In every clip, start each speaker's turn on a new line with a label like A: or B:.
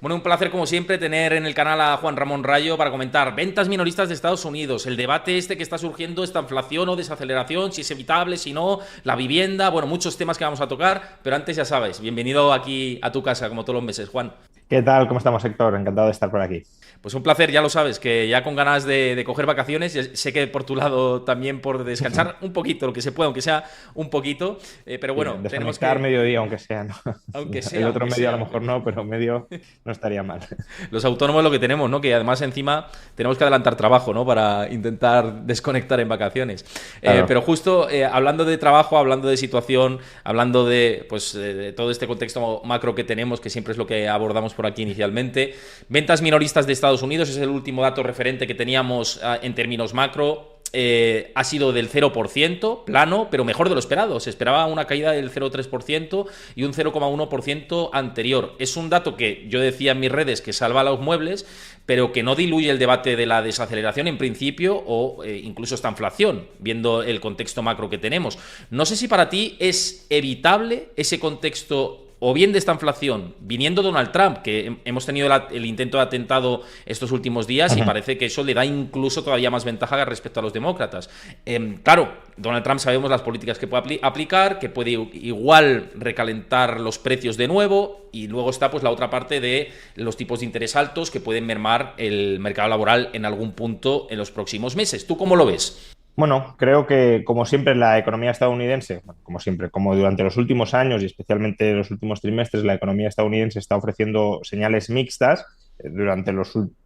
A: Bueno, un placer como siempre tener en el canal a Juan Ramón Rayo para comentar ventas minoristas de Estados Unidos, el debate este que está surgiendo, esta inflación o desaceleración, si es evitable, si no, la vivienda, bueno, muchos temas que vamos a tocar, pero antes ya sabes, bienvenido aquí a tu casa como todos los meses, Juan.
B: ¿Qué tal? ¿Cómo estamos, Héctor? Encantado de estar por aquí.
A: Pues un placer, ya lo sabes, que ya con ganas de coger vacaciones, sé que por tu lado también por descansar un poquito, lo que se pueda, aunque sea un poquito, pero
B: Sí,
A: bueno, tenemos
B: desconectar
A: que,
B: mediodía, aunque sea, ¿no?
A: aunque
B: El
A: sea,
B: otro
A: aunque
B: medio a
A: sea,
B: lo
A: aunque
B: mejor
A: sea.
B: no, pero medio no estaría mal.
A: Los autónomos lo que tenemos, ¿no? Que además encima tenemos que adelantar trabajo, ¿no? Para intentar desconectar en vacaciones.
B: Claro.
A: Pero justo hablando de trabajo, hablando de situación, hablando de, pues, de todo este contexto macro que tenemos, que siempre es lo que abordamos por aquí inicialmente. Ventas minoristas de Estados Unidos es el último dato referente que teníamos en términos macro. Ha sido del 0%, plano, pero mejor de lo esperado. Se esperaba una caída del 0,3% y un 0,1% anterior. Es un dato que yo decía en mis redes que salva a los muebles, pero que no diluye el debate de la desaceleración en principio o incluso esta inflación, viendo el contexto macro que tenemos. No sé si para ti es evitable ese contexto o bien de esta inflación, viniendo Donald Trump, que hemos tenido el intento de atentado estos últimos días y
B: Ujú.
A: parece que eso le da incluso todavía más ventaja respecto a los demócratas. Claro, Donald Trump sabemos las políticas que puede aplicar, que puede igual recalentar los precios de nuevo, y luego está pues la otra parte de los tipos de interés altos que pueden mermar el mercado laboral en algún punto en los próximos meses. ¿Tú cómo lo ves?
B: Bueno, creo que como siempre la economía estadounidense, bueno, como siempre, como durante los últimos años y especialmente los últimos trimestres, la economía estadounidense está ofreciendo señales mixtas. Durante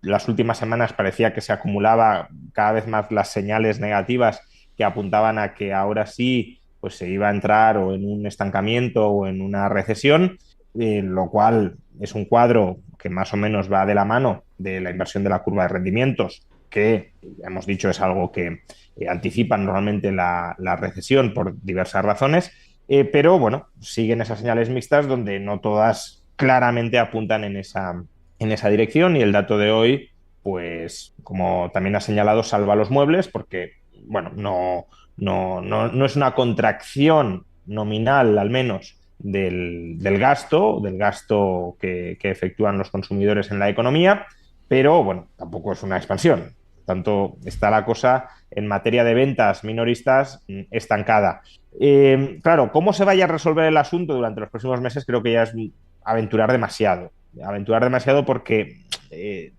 B: las últimas semanas parecía que se acumulaba cada vez más las señales negativas que apuntaban a que ahora sí pues se iba a entrar o en un estancamiento o en una recesión, lo cual es un cuadro que más o menos va de la mano de la inversión de la curva de rendimientos, que ya hemos dicho es algo que anticipan normalmente la recesión por diversas razones, pero bueno, siguen esas señales mixtas donde no todas claramente apuntan en esa dirección, y el dato de hoy, pues como también ha señalado, salva los muebles porque, bueno, no es una contracción nominal al menos del gasto que efectúan los consumidores en la economía, pero bueno, tampoco es una expansión. Por tanto, está la cosa en materia de ventas minoristas estancada. Claro, cómo se vaya a resolver el asunto durante los próximos meses creo que ya es aventurar demasiado. Aventurar demasiado porque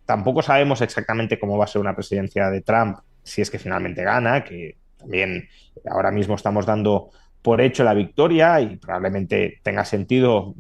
B: tampoco sabemos exactamente cómo va a ser una presidencia de Trump si es que finalmente gana, que también ahora mismo estamos dando por hecho la victoria y probablemente tenga sentido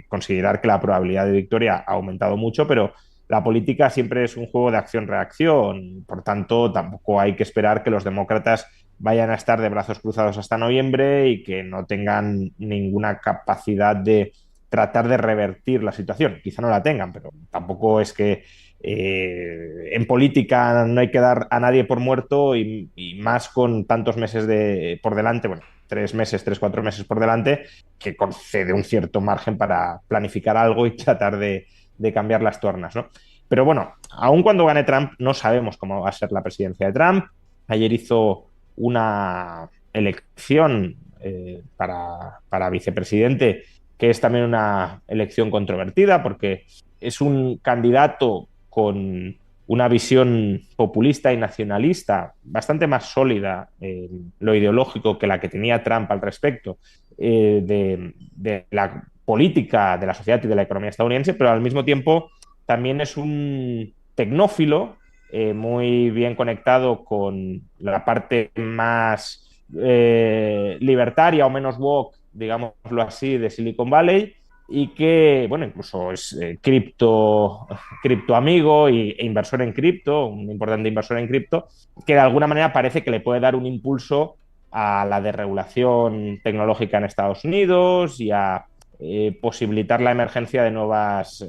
B: considerar que la probabilidad de victoria ha aumentado mucho, pero la política siempre es un juego de acción-reacción. Por tanto, tampoco hay que esperar que los demócratas vayan a estar de brazos cruzados hasta noviembre y que no tengan ninguna capacidad de tratar de revertir la situación. Quizá no la tengan, pero tampoco es que en política no hay que dar a nadie por muerto, y más con tantos meses por delante, bueno, 3 meses, 3, 4 meses por delante, que concede un cierto margen para planificar algo y tratar de cambiar las tornas, ¿no? Pero bueno, aun cuando gane Trump, no sabemos cómo va a ser la presidencia de Trump. Ayer hizo una elección para vicepresidente, que es también una elección controvertida, porque es un candidato con una visión populista y nacionalista bastante más sólida en lo ideológico que la que tenía Trump al respecto de la política, de la sociedad y de la economía estadounidense, pero al mismo tiempo también es un tecnófilo muy bien conectado con la parte más libertaria o menos woke, digámoslo así, de Silicon Valley, y que, bueno, incluso es cripto amigo e inversor en cripto, un importante inversor en cripto, que de alguna manera parece que le puede dar un impulso a la desregulación tecnológica en Estados Unidos y a posibilitar la emergencia de nuevas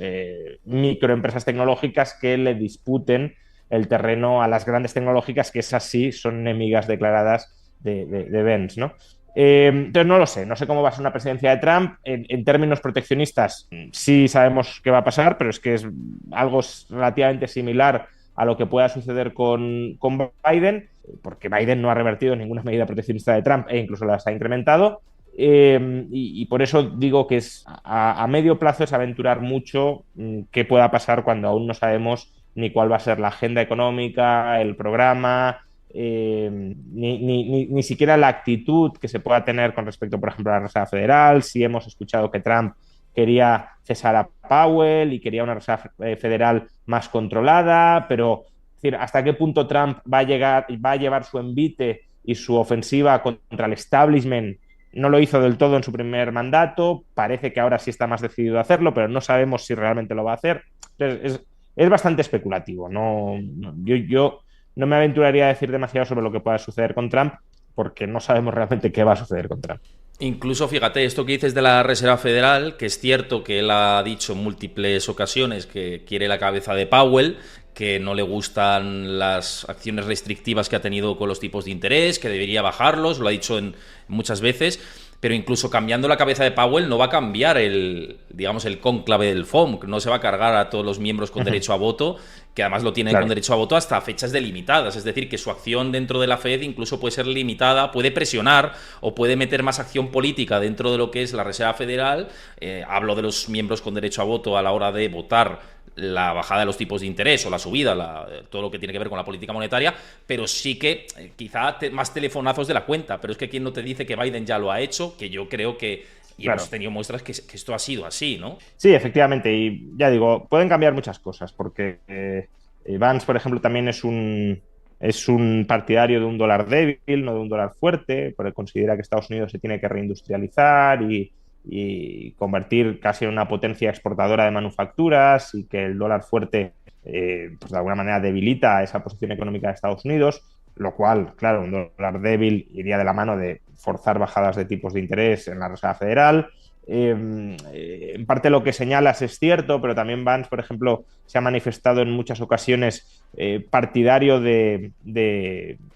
B: microempresas tecnológicas que le disputen el terreno a las grandes tecnológicas, que esas sí son enemigas declaradas de Benz, ¿no? Entonces no lo sé, no sé cómo va a ser una presidencia de Trump. En términos proteccionistas sí sabemos qué va a pasar, pero es que es algo relativamente similar a lo que pueda suceder con Biden, porque Biden no ha revertido ninguna medida proteccionista de Trump e incluso las ha incrementado. Y por eso digo que a medio plazo es aventurar mucho qué pueda pasar cuando aún no sabemos ni cuál va a ser la agenda económica, el programa, ni siquiera la actitud que se pueda tener con respecto, por ejemplo, a la Reserva Federal. Si hemos escuchado que Trump quería cesar a Powell y quería una Reserva Federal más controlada, pero es decir, hasta qué punto Trump va a llevar su envite y su ofensiva contra el establishment. No lo hizo del todo en su primer mandato, parece que ahora sí está más decidido a hacerlo, pero no sabemos si realmente lo va a hacer. Entonces, es bastante especulativo. Yo no me aventuraría a decir demasiado sobre lo que pueda suceder con Trump, porque no sabemos realmente qué va a suceder con Trump.
A: Incluso, fíjate, esto que dices de la Reserva Federal, que es cierto que él ha dicho en múltiples ocasiones que quiere la cabeza de Powell, que no le gustan las acciones restrictivas que ha tenido con los tipos de interés, que debería bajarlos, lo ha dicho muchas veces, pero incluso cambiando la cabeza de Powell no va a cambiar digamos, el cónclave del FOMC, no se va a cargar a todos los miembros con derecho a voto, que además lo tienen con derecho a voto hasta fechas delimitadas, es decir, que su acción dentro de la Fed incluso puede ser limitada, puede presionar o puede meter más acción política dentro de lo que es la Reserva Federal. Hablo de los miembros con derecho a voto a la hora de votar la bajada de los tipos de interés o la subida, todo lo que tiene que ver con la política monetaria, pero sí que quizá más telefonazos de la cuenta. Pero es que quien no te dice que Biden ya lo ha hecho, que yo creo que, y
B: Claro.
A: hemos tenido muestras que esto ha sido así, ¿no?
B: Sí, efectivamente, y ya digo, pueden cambiar muchas cosas, porque Vance, por ejemplo, también es un partidario de un dólar débil, no de un dólar fuerte, porque considera que Estados Unidos se tiene que reindustrializar y convertir casi en una potencia exportadora de manufacturas, y que el dólar fuerte, pues de alguna manera debilita esa posición económica de Estados Unidos, lo cual, claro, un dólar débil iría de la mano de forzar bajadas de tipos de interés en la Reserva Federal. En parte lo que señalas es cierto, pero también Vance, por ejemplo, se ha manifestado en muchas ocasiones partidario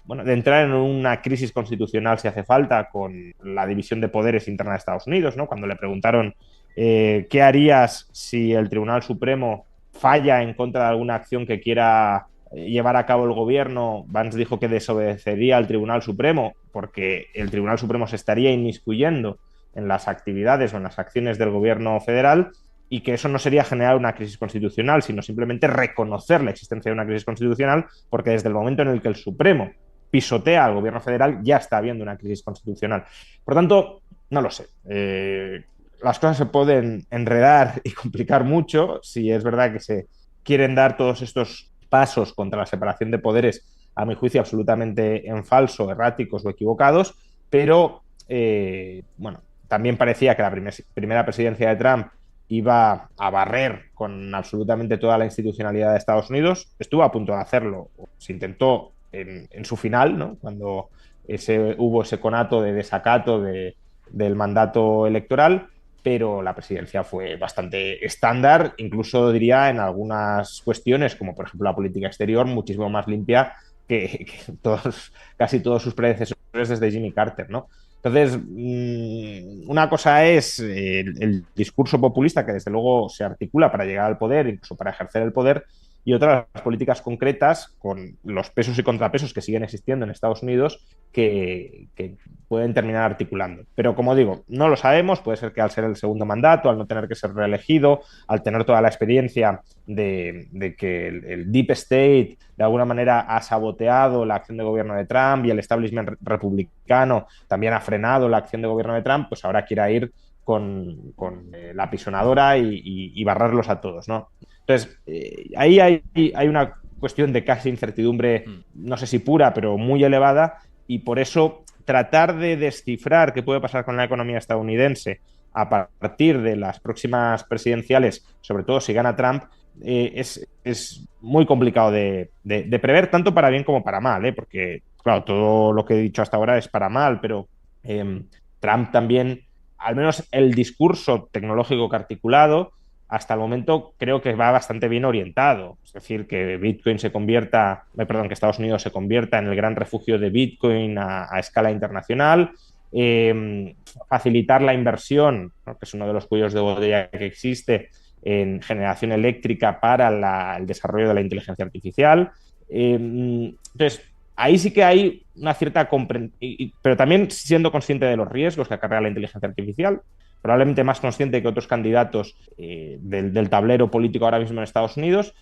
B: bueno, de entrar en una crisis constitucional si hace falta, con la división de poderes interna de Estados Unidos, ¿no? Cuando le preguntaron qué harías si el Tribunal Supremo falla en contra de alguna acción que quiera llevar a cabo el gobierno, Vance dijo que desobedecería al Tribunal Supremo porque el Tribunal Supremo se estaría inmiscuyendo en las actividades o en las acciones del gobierno federal, y que eso no sería generar una crisis constitucional, sino simplemente reconocer la existencia de una crisis constitucional, porque desde el momento en el que el Supremo pisotea al gobierno federal ya está habiendo una crisis constitucional. Por tanto, no lo sé. Las cosas se pueden enredar y complicar mucho si es verdad que se quieren dar todos estos pasos contra la separación de poderes, a mi juicio absolutamente en falso, erráticos o equivocados, pero bueno, también parecía que la primera presidencia de Trump iba a barrer con absolutamente toda la institucionalidad de Estados Unidos. Estuvo a punto de hacerlo, se intentó en su final, ¿no? Cuando hubo ese conato de desacato del mandato electoral, pero la presidencia fue bastante estándar, incluso diría en algunas cuestiones, como por ejemplo la política exterior, muchísimo más limpia que casi todos sus predecesores desde Jimmy Carter, ¿no? Entonces, una cosa es el discurso populista que desde luego se articula para llegar al poder, incluso para ejercer el poder, y otras las políticas concretas con los pesos y contrapesos que siguen existiendo en Estados Unidos que pueden terminar articulando. Pero como digo, no lo sabemos, puede ser que al ser el segundo mandato, al no tener que ser reelegido, al tener toda la experiencia de que el Deep State de alguna manera ha saboteado la acción de gobierno de Trump y el establishment republicano también ha frenado la acción de gobierno de Trump, pues ahora quiera ir con la pisonadora y barrarlos a todos, ¿no? Entonces, ahí hay una cuestión de casi incertidumbre, no sé si pura, pero muy elevada, y por eso tratar de descifrar qué puede pasar con la economía estadounidense a partir de las próximas presidenciales, sobre todo si gana Trump, es muy complicado de prever, tanto para bien como para mal, porque, claro, todo lo que he dicho hasta ahora es para mal, pero Trump también, al menos el discurso tecnológico que ha articulado, hasta el momento creo que va bastante bien orientado. Es decir, que Bitcoin que Estados Unidos se convierta en el gran refugio de Bitcoin a escala internacional, facilitar la inversión, ¿no? Que es uno de los cuellos de botella que existe en generación eléctrica para el desarrollo de la inteligencia artificial. Entonces, ahí sí que hay una cierta comprensión, pero también siendo consciente de los riesgos que acarrea la inteligencia artificial, probablemente más consciente que otros candidatos del tablero político ahora mismo en Estados Unidos.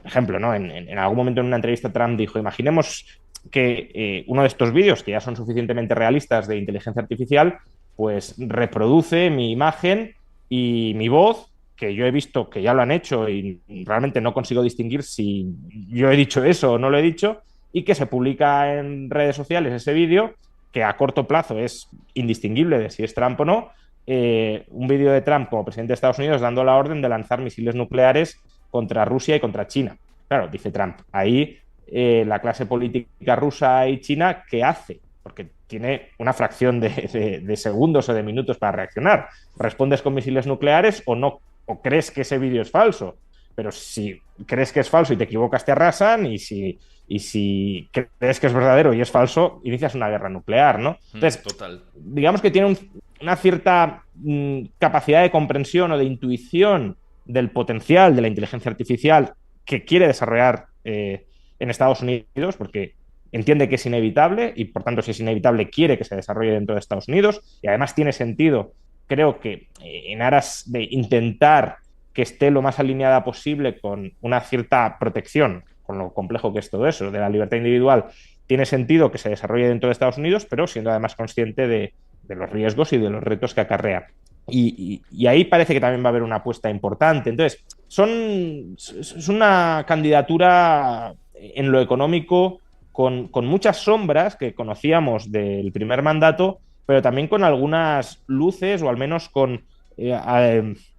B: Ejemplo, ¿no? En algún momento en una entrevista Trump dijo, imaginemos que uno de estos vídeos, que ya son suficientemente realistas de inteligencia artificial, pues reproduce mi imagen y mi voz, que yo he visto que ya lo han hecho y realmente no consigo distinguir si yo he dicho eso o no lo he dicho, y que se publica en redes sociales ese vídeo, que a corto plazo es indistinguible de si es Trump o no, un vídeo de Trump como presidente de Estados Unidos dando la orden de lanzar misiles nucleares contra Rusia y contra China. Claro, dice Trump, ahí la clase política rusa y china, ¿qué hace? Porque tiene una fracción de segundos o de minutos para reaccionar. ¿Respondes con misiles nucleares o no? ¿O crees que ese vídeo es falso? Pero si crees que es falso y te equivocas, te arrasan, y si crees que es verdadero y es falso, inicias una guerra nuclear, ¿no? Entonces,
A: Total.
B: digamos que tiene una cierta capacidad de comprensión o de intuición del potencial de la inteligencia artificial que quiere desarrollar en Estados Unidos, porque entiende que es inevitable y, por tanto, si es inevitable, quiere que se desarrolle dentro de Estados Unidos, y además tiene sentido, creo que en aras de intentar que esté lo más alineada posible con una cierta protección, con lo complejo que es todo eso, de la libertad individual, tiene sentido que se desarrolle dentro de Estados Unidos, pero siendo además consciente de los riesgos y de los retos que acarrea. Y ahí parece que también va a haber una apuesta importante. Entonces, es una candidatura en lo económico con muchas sombras que conocíamos del primer mandato, pero también con algunas luces, o al menos con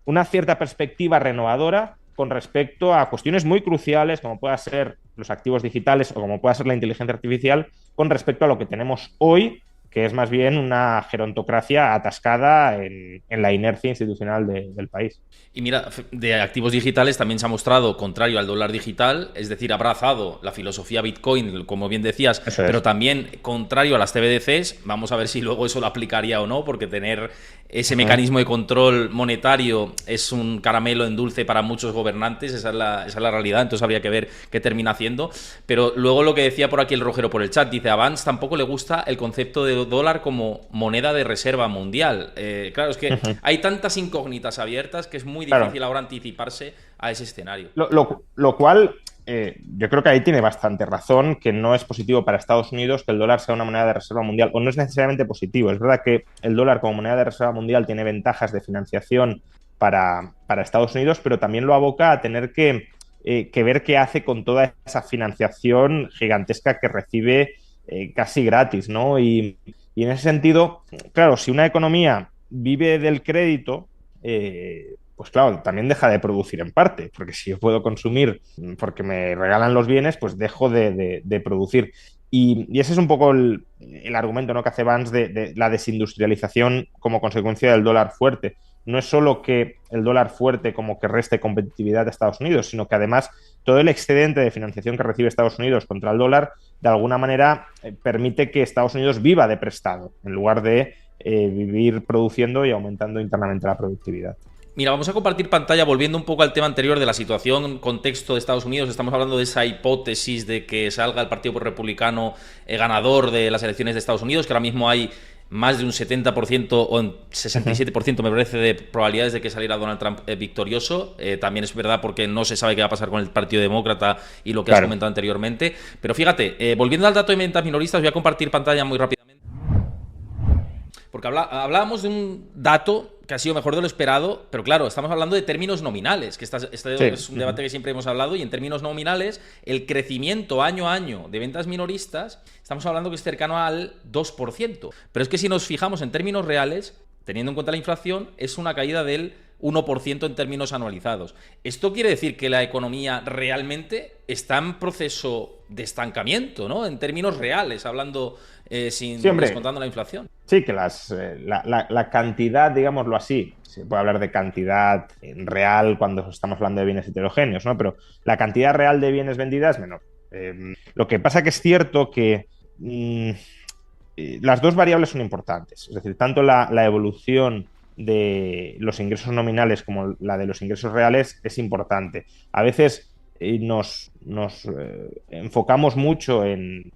B: una cierta perspectiva renovadora con respecto a cuestiones muy cruciales, como pueda ser los activos digitales o como pueda ser la inteligencia artificial, con respecto a lo que tenemos hoy, que es más bien una gerontocracia atascada en la inercia institucional del país.
A: Y mira, de activos digitales también se ha mostrado contrario al dólar digital, es decir, ha abrazado la filosofía Bitcoin, como bien decías, pero también contrario a las CBDCs. Vamos a ver si luego eso lo aplicaría o no, porque tener ese mecanismo de control monetario es un caramelo en dulce para muchos gobernantes, esa es la realidad, entonces habría que ver qué termina haciendo. Pero luego lo que decía por aquí el Rogero por el chat, dice, a Vance tampoco le gusta el concepto de dólar como moneda de reserva mundial. Claro, es que hay tantas incógnitas abiertas que es muy difícil ahora anticiparse a ese escenario.
B: Lo cual, yo creo que ahí tiene bastante razón, que no es positivo para Estados Unidos que el dólar sea una moneda de reserva mundial, o no es necesariamente positivo. Es verdad que el dólar como moneda de reserva mundial tiene ventajas de financiación para Estados Unidos, pero también lo aboca a tener que ver qué hace con toda esa financiación gigantesca que recibe casi gratis, ¿no? Y en ese sentido, claro, si una economía vive del crédito, pues claro, también deja de producir en parte, porque si yo puedo consumir porque me regalan los bienes, pues dejo de producir. Y ese es un poco el argumento, ¿no?, que hace Vance de la desindustrialización como consecuencia del dólar fuerte. No es solo que el dólar fuerte como que reste competitividad a Estados Unidos, sino que además todo el excedente de financiación que recibe Estados Unidos contra el dólar, de alguna manera permite que Estados Unidos viva de prestado, en lugar de vivir produciendo y aumentando internamente la productividad.
A: Mira, vamos a compartir pantalla volviendo un poco al tema anterior de la situación, contexto de Estados Unidos. Estamos hablando de esa hipótesis de que salga el Partido Republicano ganador de las elecciones de Estados Unidos, que ahora mismo hay más de un 70% o un 67% me parece de probabilidades de que saliera Donald Trump victorioso. También es verdad porque no se sabe qué va a pasar con el Partido Demócrata y lo que has comentado anteriormente. Pero fíjate, volviendo al dato de ventas minoristas, voy a compartir pantalla muy rápidamente. Porque hablábamos de un dato que ha sido mejor de lo esperado, pero claro, estamos hablando de términos nominales, que es un debate que siempre hemos hablado, y en términos nominales, el crecimiento año a año de ventas minoristas, estamos hablando que es cercano al 2%. Pero es que si nos fijamos en términos reales, teniendo en cuenta la inflación, es una caída del 1% en términos anualizados. Esto quiere decir que la economía realmente está en proceso de estancamiento, ¿no? En términos reales, hablando descontando la inflación.
B: Sí, que la cantidad, digámoslo así, se puede hablar de cantidad real cuando estamos hablando de bienes heterogéneos, ¿no? Pero la cantidad real de bienes vendidas es menor. Lo que pasa que es cierto que las dos variables son importantes. Es decir, tanto la evolución de los ingresos nominales como la de los ingresos reales es importante. A veces nos enfocamos mucho en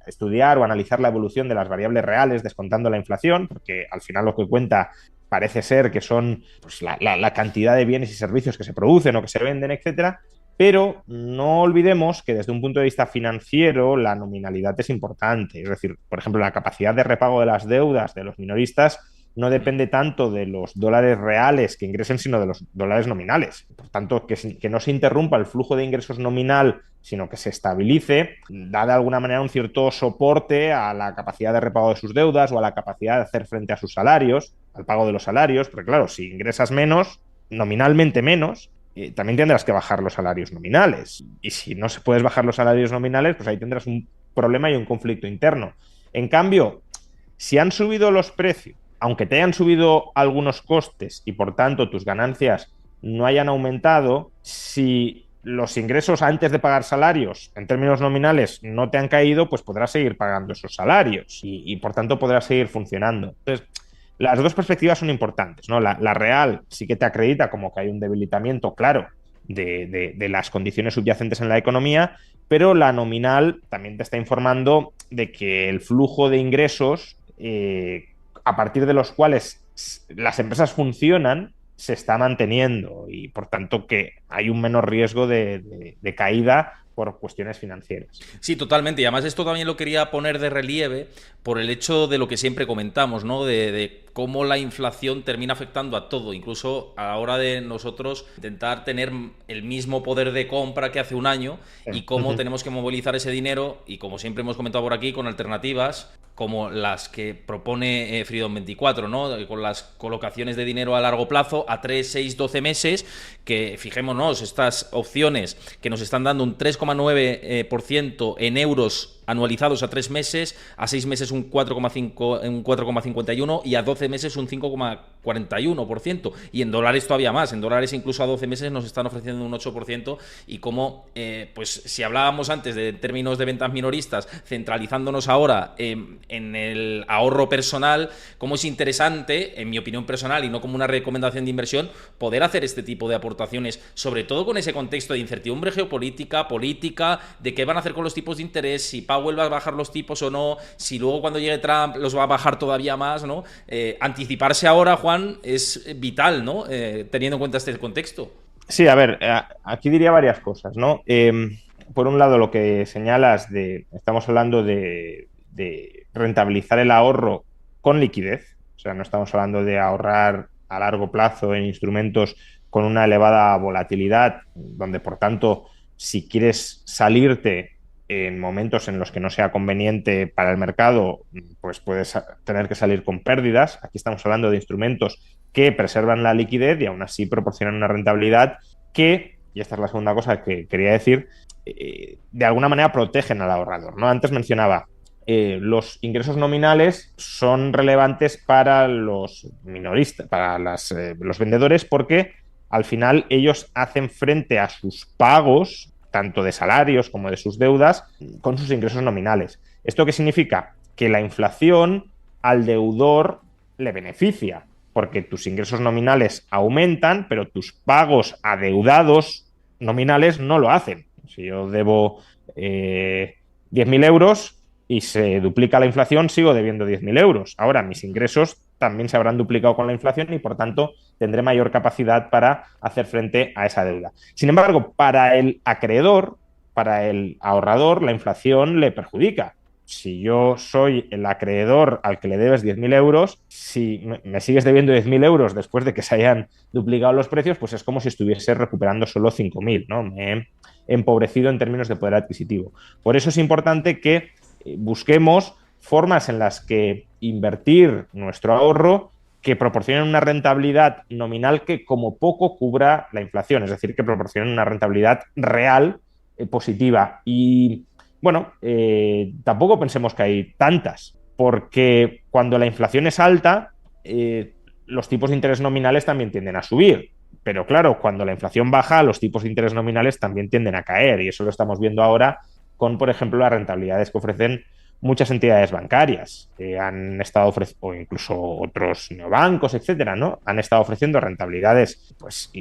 B: estudiar o analizar la evolución de las variables reales descontando la inflación, porque al final lo que cuenta parece ser que son pues, la cantidad de bienes y servicios que se producen o que se venden, etcétera. Pero no olvidemos que desde un punto de vista financiero la nominalidad es importante. Es decir, por ejemplo, la capacidad de repago de las deudas de los minoristas no depende tanto de los dólares reales que ingresen, sino de los dólares nominales. Por tanto, que no se interrumpa el flujo de ingresos nominal, sino que se estabilice, da de alguna manera un cierto soporte a la capacidad de repago de sus deudas o a la capacidad de hacer frente a sus salarios, al pago de los salarios, porque claro, si ingresas menos, nominalmente menos, también tendrás que bajar los salarios nominales. Y si no se puedes bajar los salarios nominales, pues ahí tendrás un problema y un conflicto interno. En cambio, si han subido los precios, aunque te hayan subido algunos costes y por tanto tus ganancias no hayan aumentado, si los ingresos antes de pagar salarios en términos nominales no te han caído, pues podrás seguir pagando esos salarios y por tanto podrás seguir funcionando. Entonces, las dos perspectivas son importantes, ¿no? La real sí que te acredita como que hay un debilitamiento claro de las condiciones subyacentes en la economía, pero la nominal también te está informando de que el flujo de ingresos a partir de los cuales las empresas funcionan se está manteniendo y por tanto que hay un menor riesgo de caída por cuestiones financieras.
A: Sí, totalmente. Y además esto también lo quería poner de relieve por el hecho de lo que siempre comentamos, ¿no? De cómo la inflación termina afectando a todo, incluso a la hora de nosotros intentar tener el mismo poder de compra que hace un año y cómo tenemos que movilizar ese dinero y como siempre hemos comentado por aquí, con alternativas como las que propone Freedom 24, ¿no? Con las colocaciones de dinero a largo plazo, a 3, 6, 12 meses, que fijémonos, estas opciones que nos están dando un 3,9% en euros anualizados a 3 meses, a 6 meses un 4,51 y a 12 meses un 5,41%. Y en dólares todavía más, en dólares incluso a 12 meses nos están ofreciendo un 8%. Y como, pues si hablábamos antes de términos de ventas minoristas, centralizándonos ahora en el ahorro personal, como es interesante, en mi opinión personal y no como una recomendación de inversión, poder hacer este tipo de aportaciones, sobre todo con ese contexto de incertidumbre geopolítica, política, de qué van a hacer con los tipos de interés, si Powell va a bajar los tipos o no, si luego cuando llegue Trump los va a bajar todavía más, ¿no? Anticiparse ahora, Juan, es vital, ¿no? Teniendo en cuenta este contexto.
B: Sí, a ver, aquí diría varias cosas, ¿no? Por un lado, lo que señalas estamos hablando de rentabilizar el ahorro con liquidez, o sea, no estamos hablando de ahorrar a largo plazo en instrumentos con una elevada volatilidad, donde por tanto, si quieres salirte en momentos en los que no sea conveniente para el mercado, pues puedes tener que salir con pérdidas. Aquí estamos hablando de instrumentos que preservan la liquidez y aún así proporcionan una rentabilidad que, y esta es la segunda cosa que quería decir, de alguna manera protegen al ahorrador, ¿no? Antes mencionaba, los ingresos nominales son relevantes para los minoristas, para los vendedores, porque al final ellos hacen frente a sus pagos, tanto de salarios como de sus deudas, con sus ingresos nominales. ¿Esto qué significa? Que la inflación al deudor le beneficia, porque tus ingresos nominales aumentan, pero tus pagos adeudados nominales no lo hacen. Si yo debo 10.000 euros y se duplica la inflación, sigo debiendo 10.000 euros. Ahora mis ingresos también se habrán duplicado con la inflación y por tanto tendré mayor capacidad para hacer frente a esa deuda. Sin embargo, para el acreedor, para el ahorrador, la inflación le perjudica. Si yo soy el acreedor al que le debes 10.000 euros, si me sigues debiendo 10.000 euros después de que se hayan duplicado los precios, pues es como si estuviese recuperando solo 5.000, ¿no? Me he empobrecido en términos de poder adquisitivo. Por eso es importante que busquemos formas en las que invertir nuestro ahorro que proporcionen una rentabilidad nominal que como poco cubra la inflación, es decir, que proporcionen una rentabilidad real positiva. Y bueno, tampoco pensemos que hay tantas, porque cuando la inflación es alta, los tipos de interés nominales también tienden a subir. Pero claro, cuando la inflación baja, los tipos de interés nominales también tienden a caer. Y eso lo estamos viendo ahora con, por ejemplo, las rentabilidades que ofrecen muchas entidades bancarias. Han estado ofreciendo, o incluso otros neobancos, etcétera, ¿no? Han estado ofreciendo rentabilidades, pues,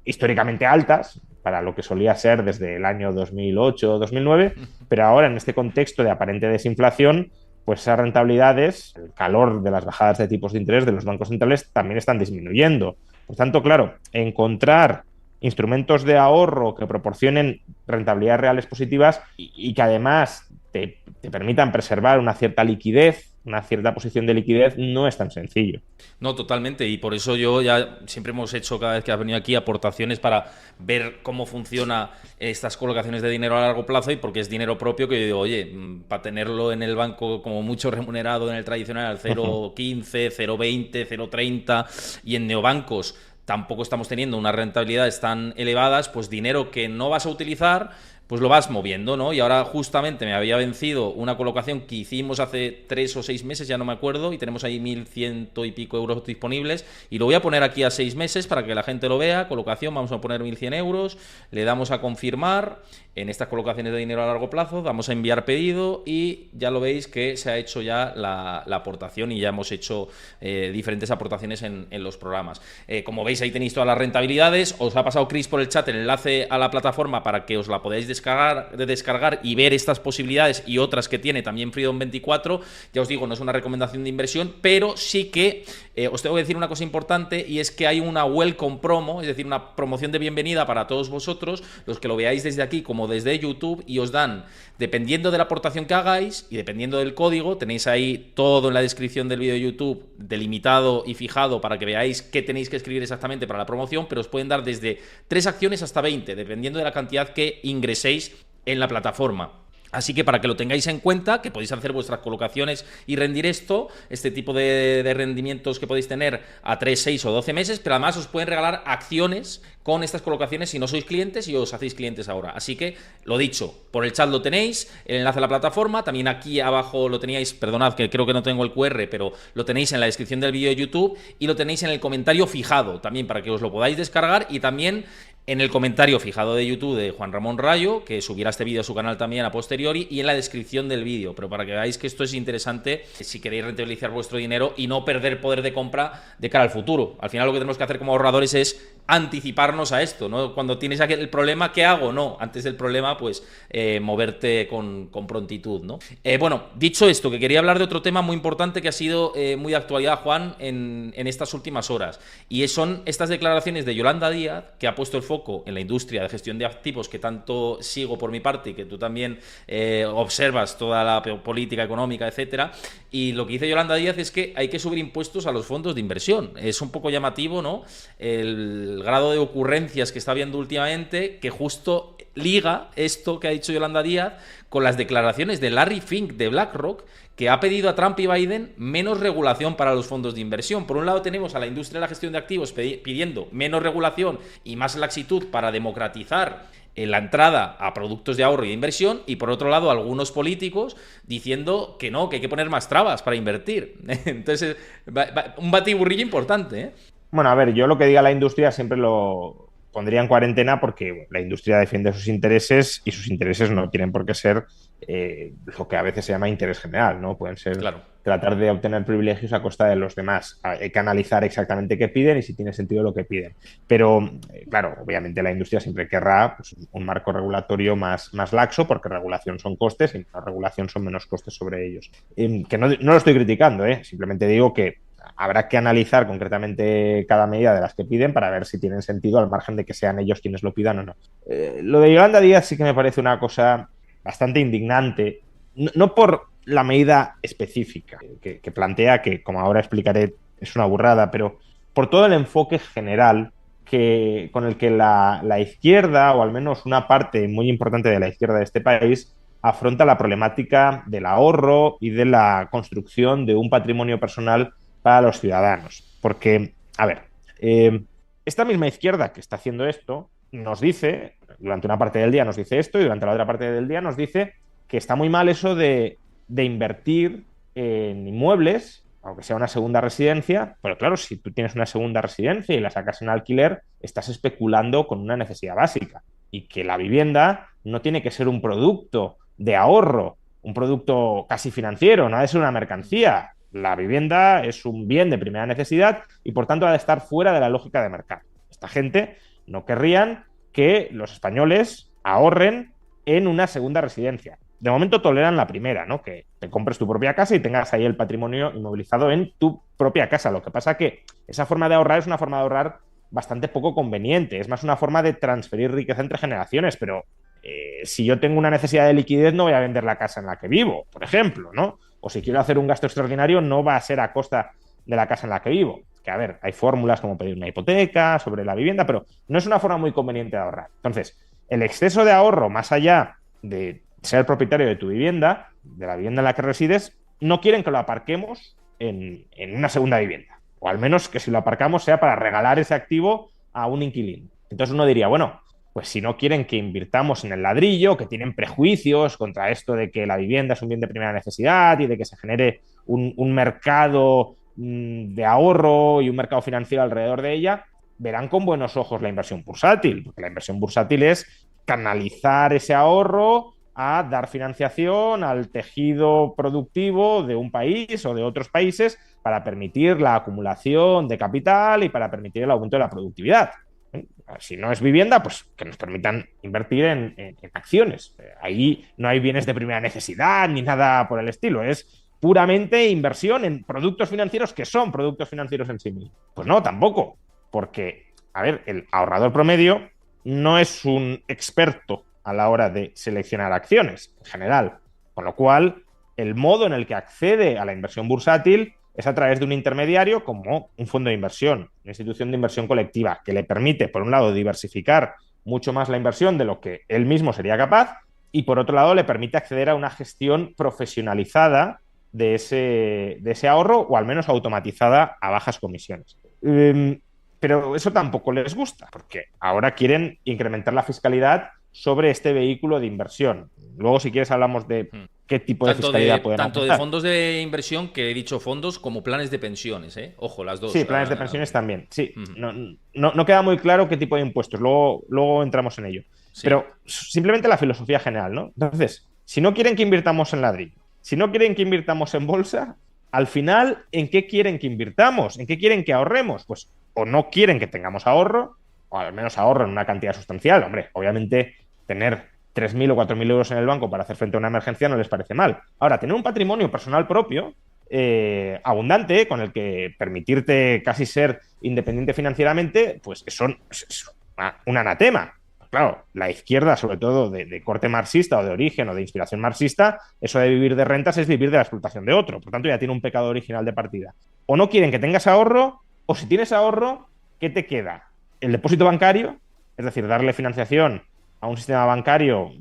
B: históricamente altas para lo que solía ser desde el año 2008 o 2009, pero ahora en este contexto de aparente desinflación, pues esas rentabilidades, el calor de las bajadas de tipos de interés de los bancos centrales también están disminuyendo. Por tanto, claro, encontrar instrumentos de ahorro que proporcionen rentabilidades reales positivas y que además te permitan preservar una cierta liquidez, una cierta posición de liquidez, no es tan sencillo.
A: No, totalmente. Y por eso yo ya siempre hemos hecho, cada vez que has venido aquí, aportaciones para ver cómo funciona estas colocaciones de dinero a largo plazo, y porque es dinero propio que yo digo, oye, para tenerlo en el banco como mucho remunerado en el tradicional al 0,15, 0,20, 0,30 y en neobancos tampoco estamos teniendo unas rentabilidades tan elevadas, pues dinero que no vas a utilizar, pues lo vas moviendo, ¿no? Y ahora justamente me había vencido una colocación que hicimos hace 3 o 6 meses, ya no me acuerdo, y tenemos ahí 1.100 y pico euros disponibles, y lo voy a poner aquí a 6 meses para que la gente lo vea. Colocación, vamos a poner 1.100 euros, le damos a confirmar en estas colocaciones de dinero a largo plazo, damos a enviar pedido y ya lo veis que se ha hecho ya la aportación, y ya hemos hecho diferentes aportaciones en los programas. Como veis, ahí tenéis todas las rentabilidades. Os ha pasado Chris por el chat el enlace a la plataforma para que os la podáis descargar y ver estas posibilidades y otras que tiene también Freedom24. Ya os digo, no es una recomendación de inversión, pero sí que os tengo que decir una cosa importante, y es que hay una welcome promo, es decir, una promoción de bienvenida para todos vosotros, los que lo veáis desde aquí como desde YouTube, y os dan, dependiendo de la aportación que hagáis y dependiendo del código, tenéis ahí todo en la descripción del vídeo de YouTube, delimitado y fijado para que veáis qué tenéis que escribir exactamente para la promoción, pero os pueden dar desde 3 acciones hasta 20, dependiendo de la cantidad que ingreséis en la plataforma. Así que para que lo tengáis en cuenta, que podéis hacer vuestras colocaciones y rendir este tipo de rendimientos que podéis tener a 3, 6 o 12 meses, pero además os pueden regalar acciones con estas colocaciones si no sois clientes y os hacéis clientes ahora. Así que, lo dicho, por el chat lo tenéis, el enlace a la plataforma, también aquí abajo lo teníais, perdonad que creo que no tengo el QR, pero lo tenéis en la descripción del vídeo de YouTube, y lo tenéis en el comentario fijado también para que os lo podáis descargar, y también en el comentario fijado de YouTube de Juan Ramón Rayo, que subirá este vídeo a su canal también a posteriori, y en la descripción del vídeo. Pero para que veáis que esto es interesante si queréis rentabilizar vuestro dinero y no perder poder de compra de cara al futuro. Al final lo que tenemos que hacer como ahorradores es anticiparnos a esto, ¿no? Cuando tienes el problema, ¿qué hago? No, antes del problema, pues moverte con prontitud, ¿no? Bueno, dicho esto, que quería hablar de otro tema muy importante que ha sido muy de actualidad, Juan, en estas últimas horas. Y son estas declaraciones de Yolanda Díaz, que ha puesto el foco en la industria de gestión de activos que tanto sigo por mi parte, y que tú también observas toda la política económica, etcétera. Y lo que dice Yolanda Díaz es que hay que subir impuestos a los fondos de inversión. Es un poco llamativo, ¿no?, el grado de ocurrencias que está habiendo últimamente, que justo liga esto que ha dicho Yolanda Díaz con las declaraciones de Larry Fink de BlackRock, que ha pedido a Trump y Biden menos regulación para los fondos de inversión. Por un lado tenemos a la industria de la gestión de activos pidiendo menos regulación y más laxitud para democratizar la entrada a productos de ahorro y de inversión, y por otro lado algunos políticos diciendo que no, que hay que poner más trabas para invertir. Entonces, un batiburrillo importante, ¿eh?
B: Bueno, a ver, yo lo que diga la industria siempre lo pondría en cuarentena, porque la industria defiende sus intereses, y sus intereses no tienen por qué ser lo que a veces se llama interés general, ¿no? Pueden ser,
A: Claro,
B: tratar de obtener privilegios a costa de los demás. Hay que analizar exactamente qué piden y si tiene sentido lo que piden. Pero, claro, obviamente la industria siempre querrá, pues, un marco regulatorio más laxo, porque regulación son costes y menos regulación son menos costes sobre ellos. Que no lo estoy criticando, simplemente digo que habrá que analizar concretamente cada medida de las que piden para ver si tienen sentido, al margen de que sean ellos quienes lo pidan o no. Lo de Yolanda Díaz sí que me parece una cosa bastante indignante, no por la medida específica que plantea, que como ahora explicaré es una burrada, pero por todo el enfoque general con el que la izquierda, o al menos una parte muy importante de la izquierda de este país, afronta la problemática del ahorro y de la construcción de un patrimonio personal para los ciudadanos. Porque, a ver, esta misma izquierda que está haciendo esto nos dice, durante una parte del día nos dice esto, y durante la otra parte del día nos dice que está muy mal eso de invertir en inmuebles, aunque sea una segunda residencia. Pero claro, si tú tienes una segunda residencia y la sacas en alquiler, estás especulando con una necesidad básica, y que la vivienda no tiene que ser un producto de ahorro, un producto casi financiero, no ha de ser una mercancía. La vivienda es un bien de primera necesidad y por tanto ha de estar fuera de la lógica de mercado. Esta gente no querrían que los españoles ahorren en una segunda residencia. De momento toleran la primera, ¿no? Que te compres tu propia casa y tengas ahí el patrimonio inmovilizado en tu propia casa. Lo que pasa es que esa forma de ahorrar es una forma de ahorrar bastante poco conveniente. Es más una forma de transferir riqueza entre generaciones, pero si yo tengo una necesidad de liquidez no voy a vender la casa en la que vivo, por ejemplo, ¿no? O si quiero hacer un gasto extraordinario no va a ser a costa de la casa en la que vivo. Que, a ver, hay fórmulas como pedir una hipoteca sobre la vivienda, pero no es una forma muy conveniente de ahorrar. Entonces, el exceso de ahorro, más allá de ser propietario de tu vivienda, de la vivienda en la que resides, no quieren que lo aparquemos en una segunda vivienda. O al menos que si lo aparcamos sea para regalar ese activo a un inquilino. Entonces uno diría, bueno, pues si no quieren que invirtamos en el ladrillo, que tienen prejuicios contra esto de que la vivienda es un bien de primera necesidad y de que se genere un mercado de ahorro y un mercado financiero alrededor de ella, verán con buenos ojos la inversión bursátil, porque la inversión bursátil es canalizar ese ahorro a dar financiación al tejido productivo de un país o de otros países para permitir la acumulación de capital y para permitir el aumento de la productividad. Si no es vivienda, pues que nos permitan invertir en acciones. Ahí no hay bienes de primera necesidad ni nada por el estilo. Es puramente inversión en productos financieros que son productos financieros en sí mismos. Pues no, tampoco. Porque, a ver, el ahorrador promedio no es un experto a la hora de seleccionar acciones en general. Con lo cual, el modo en el que accede a la inversión bursátil es a través de un intermediario como un fondo de inversión, una institución de inversión colectiva, que le permite, por un lado, diversificar mucho más la inversión de lo que él mismo sería capaz y, por otro lado, le permite acceder a una gestión profesionalizada de ese ahorro o al menos automatizada a bajas comisiones. Pero eso tampoco les gusta, porque ahora quieren incrementar la fiscalidad sobre este vehículo de inversión. Luego, si quieres, hablamos de qué tipo de fiscalidad pueden
A: Tanto
B: aplicar.
A: de fondos de inversión, que he dicho fondos, como planes de pensiones, ¿eh? Ojo, las dos.
B: Sí, planes de pensiones también. Sí, no queda muy claro qué tipo de impuestos. Luego entramos en ello.
A: Sí.
B: Pero simplemente la filosofía general, ¿no? Entonces, si no quieren que invirtamos en ladrillo, si no quieren que invirtamos en bolsa, al final, ¿en qué quieren que invirtamos? ¿En qué quieren que ahorremos? Pues o no quieren que tengamos ahorro, o al menos ahorro en una cantidad sustancial. Hombre, obviamente tener 3.000 o 4.000 euros en el banco para hacer frente a una emergencia no les parece mal. Ahora, tener un patrimonio personal propio, abundante, con el que permitirte casi ser independiente financieramente, pues eso es un anatema. Claro, la izquierda, sobre todo de corte marxista o de origen o de inspiración marxista, eso de vivir de rentas es vivir de la explotación de otro. Por tanto, ya tiene un pecado original de partida. O no quieren que tengas ahorro, o si tienes ahorro, ¿qué te queda? El depósito bancario, es decir, darle financiación a un sistema bancario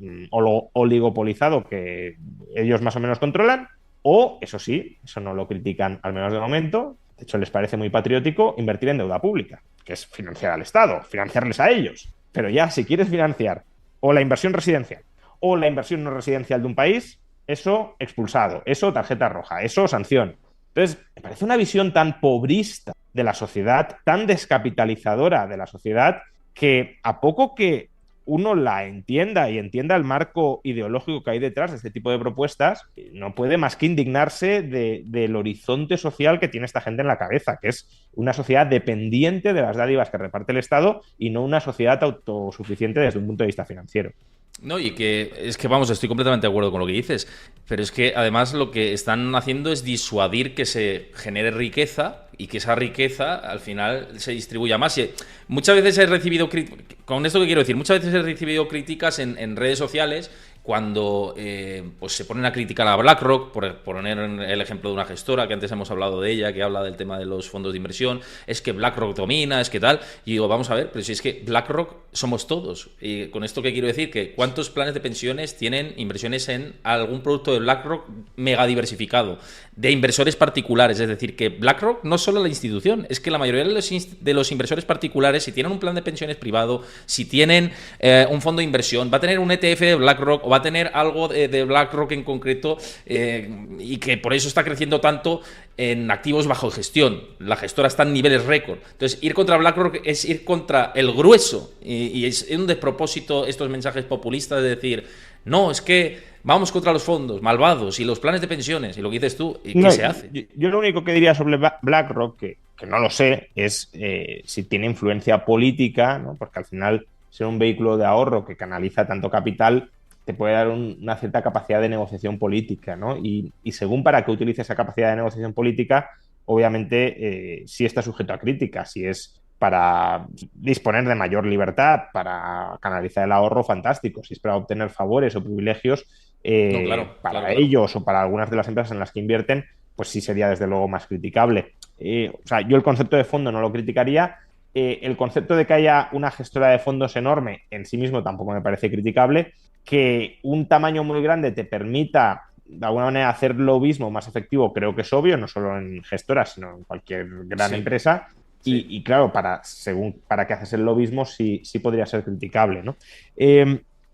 B: oligopolizado que ellos más o menos controlan, o, eso sí, eso no lo critican al menos de momento, de hecho les parece muy patriótico, invertir en deuda pública, que es financiar al Estado, financiarles a ellos. Pero ya, si quieres financiar o la inversión residencial o la inversión no residencial de un país, eso expulsado, eso tarjeta roja, eso sanción. Entonces, me parece una visión tan pobrista de la sociedad, tan descapitalizadora de la sociedad, que a poco que uno la entienda y entienda el marco ideológico que hay detrás de este tipo de propuestas, no puede más que indignarse del horizonte social que tiene esta gente en la cabeza, que es una sociedad dependiente de las dádivas que reparte el Estado y no una sociedad autosuficiente desde un punto de vista financiero.
A: No, y que es que, vamos, estoy completamente de acuerdo con lo que dices, pero es que además lo que están haciendo es disuadir que se genere riqueza y que esa riqueza al final se distribuya más. Y muchas veces he recibido, con esto que quiero decir, muchas veces he recibido críticas en redes sociales cuando pues se ponen a criticar a BlackRock, por poner el ejemplo de una gestora que antes hemos hablado de ella, que habla del tema de los fondos de inversión, es que BlackRock domina, es que tal, y digo, vamos a ver, pero si es que BlackRock somos todos. Y con esto que quiero decir, que ¿cuántos planes de pensiones tienen inversiones en algún producto de BlackRock mega diversificado, de inversores particulares? Es decir, que BlackRock no es solo la institución, es que la mayoría de los inversores particulares, si tienen un plan de pensiones privado, si tienen un fondo de inversión, va a tener un ETF de BlackRock o va a tener algo de BlackRock en concreto, y que por eso está creciendo tanto en activos bajo gestión. La gestora está en niveles récord. Entonces, ir contra BlackRock es ir contra el grueso, y es un despropósito estos mensajes populistas de decir, no, es que vamos contra los fondos malvados y los planes de pensiones, y lo que dices tú, ¿y qué se hace?
B: Yo lo único que diría sobre BlackRock, que no lo sé, es si tiene influencia política, ¿no? Porque al final ser un vehículo de ahorro que canaliza tanto capital, te puede dar una cierta capacidad de negociación política, ¿no? Y según para qué utilice esa capacidad de negociación política, obviamente sí está sujeto a críticas. Si es para disponer de mayor libertad, para canalizar el ahorro, fantástico. Si es para obtener favores o privilegios
A: No, claro, claro,
B: para
A: claro.
B: ellos o para algunas de las empresas en las que invierten, pues sí sería desde luego más criticable. O sea, yo el concepto de fondo no lo criticaría. El concepto de que haya una gestora de fondos enorme en sí mismo tampoco me parece criticable. Que un tamaño muy grande te permita de alguna manera hacer lobismo más efectivo, creo que es obvio, no solo en gestoras, sino en cualquier gran
A: Sí,
B: empresa.
A: sí.
B: Y claro, según para qué haces el lobismo, sí podría ser criticable, ¿no?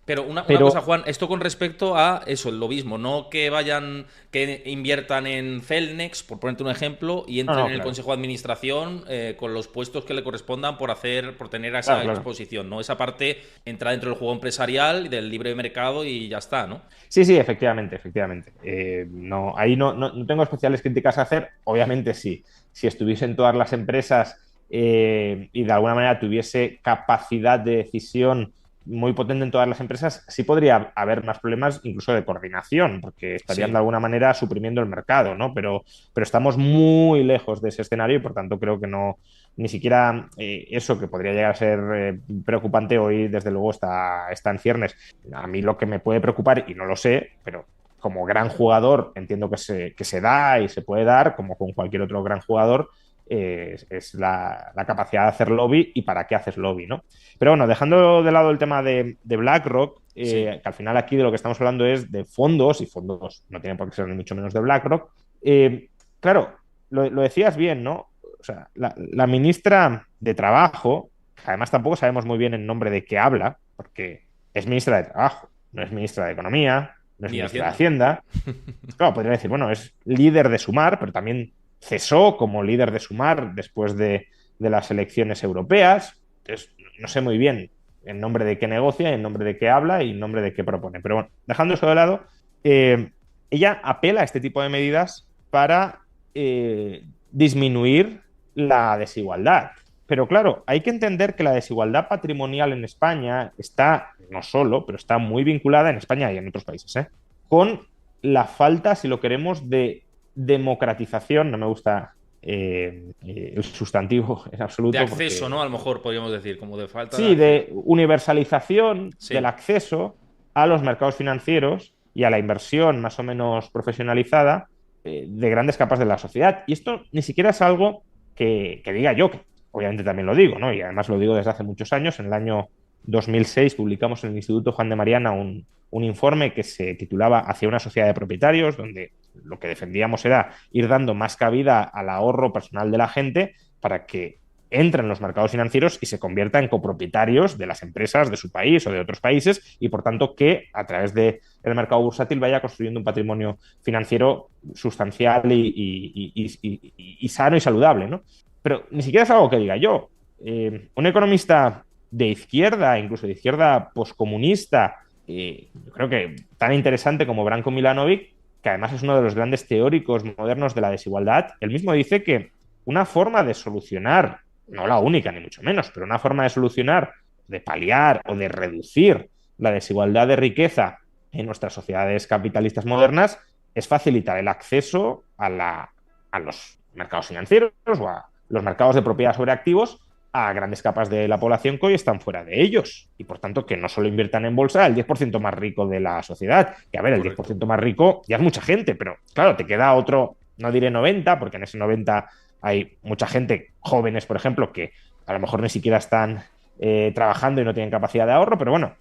A: Pero una cosa,
B: Pero,
A: Juan, esto con respecto a eso, el lobismo, no que vayan, que inviertan en Celnex, por ponerte un ejemplo, y
B: no,
A: entren
B: no,
A: en el
B: claro,
A: Consejo de Administración con los puestos que le correspondan por tener
B: claro,
A: esa
B: claro.
A: exposición, ¿no? Esa parte entra dentro del juego empresarial, del libre mercado y ya está, ¿no?
B: Sí, sí, efectivamente, efectivamente. No, ahí no tengo especiales críticas a hacer. Obviamente, sí. Si estuviesen todas las empresas y de alguna manera tuviese capacidad de decisión muy potente en todas las empresas, sí podría haber más problemas incluso de coordinación, porque estarían de
A: Sí.
B: alguna manera suprimiendo el mercado, ¿no? Pero estamos muy lejos de ese escenario y por tanto creo que no, ni siquiera eso que podría llegar a ser preocupante hoy, desde luego, está en ciernes. A mí lo que me puede preocupar, y no lo sé, pero como gran jugador entiendo que se da y se puede dar, como con cualquier otro gran jugador, es la capacidad de hacer lobby y para qué haces lobby, ¿no? Pero bueno, dejando de lado el tema de BlackRock,
A: Sí.
B: que al final aquí de lo que estamos hablando es de fondos, y fondos no tienen por qué ser ni mucho menos de BlackRock. Claro, lo decías bien, ¿no? O sea, la ministra de Trabajo, que además tampoco sabemos muy bien en nombre de qué habla, porque es ministra de Trabajo, no es ministra de Economía, no es
A: Ni
B: ministra de
A: Hacienda.
B: Hacienda. Claro, podría decir, bueno, es líder de Sumar, pero también cesó como líder de Sumar después de las elecciones europeas. Entonces, no sé muy bien en nombre de qué negocia, en nombre de qué habla y en nombre de qué propone. Pero bueno, dejando eso de lado, eh, ella apela a este tipo de medidas para disminuir la desigualdad. Pero claro, hay que entender que la desigualdad patrimonial en España está, no solo, pero está muy vinculada en España y en otros países, con la falta, si lo queremos, de democratización. No me gusta el sustantivo en
A: De
B: absoluto
A: acceso,
B: porque
A: ¿no? A lo mejor podríamos decir, como de falta de
B: sí,
A: acceso.
B: de universalización del
A: Sí.
B: acceso a los mercados financieros y a la inversión más o menos profesionalizada de grandes capas de la sociedad. Y esto ni siquiera es algo que diga yo, que obviamente también lo digo, ¿no? Y además lo digo desde hace muchos años. En el año 2006 publicamos en el Instituto Juan de Mariana un informe que se titulaba Hacia una sociedad de propietarios, donde lo que defendíamos era ir dando más cabida al ahorro personal de la gente para que entra en los mercados financieros y se convierta en copropietarios de las empresas de su país o de otros países y por tanto que a través del mercado bursátil vaya construyendo un patrimonio financiero sustancial y sano y saludable, ¿no? Pero ni siquiera es algo que diga yo. Un economista de izquierda, incluso de izquierda poscomunista, yo creo que tan interesante como Branko Milanovic, que además es uno de los grandes teóricos modernos de la desigualdad, él mismo dice que una forma de solucionar, no la única ni mucho menos, pero una forma de solucionar, de paliar o de reducir la desigualdad de riqueza en nuestras sociedades capitalistas modernas es facilitar el acceso a los mercados financieros o a los mercados de propiedad sobre activos a grandes capas de la población que hoy están fuera de ellos y por tanto que no solo inviertan en bolsa el 10% más rico de la sociedad, que a ver, el
A: Correcto.
B: 10% más rico ya es mucha gente, pero claro, te queda otro, no diré 90, porque en ese 90 hay mucha gente, jóvenes por ejemplo, que a lo mejor ni siquiera están trabajando y no tienen capacidad de ahorro, pero bueno,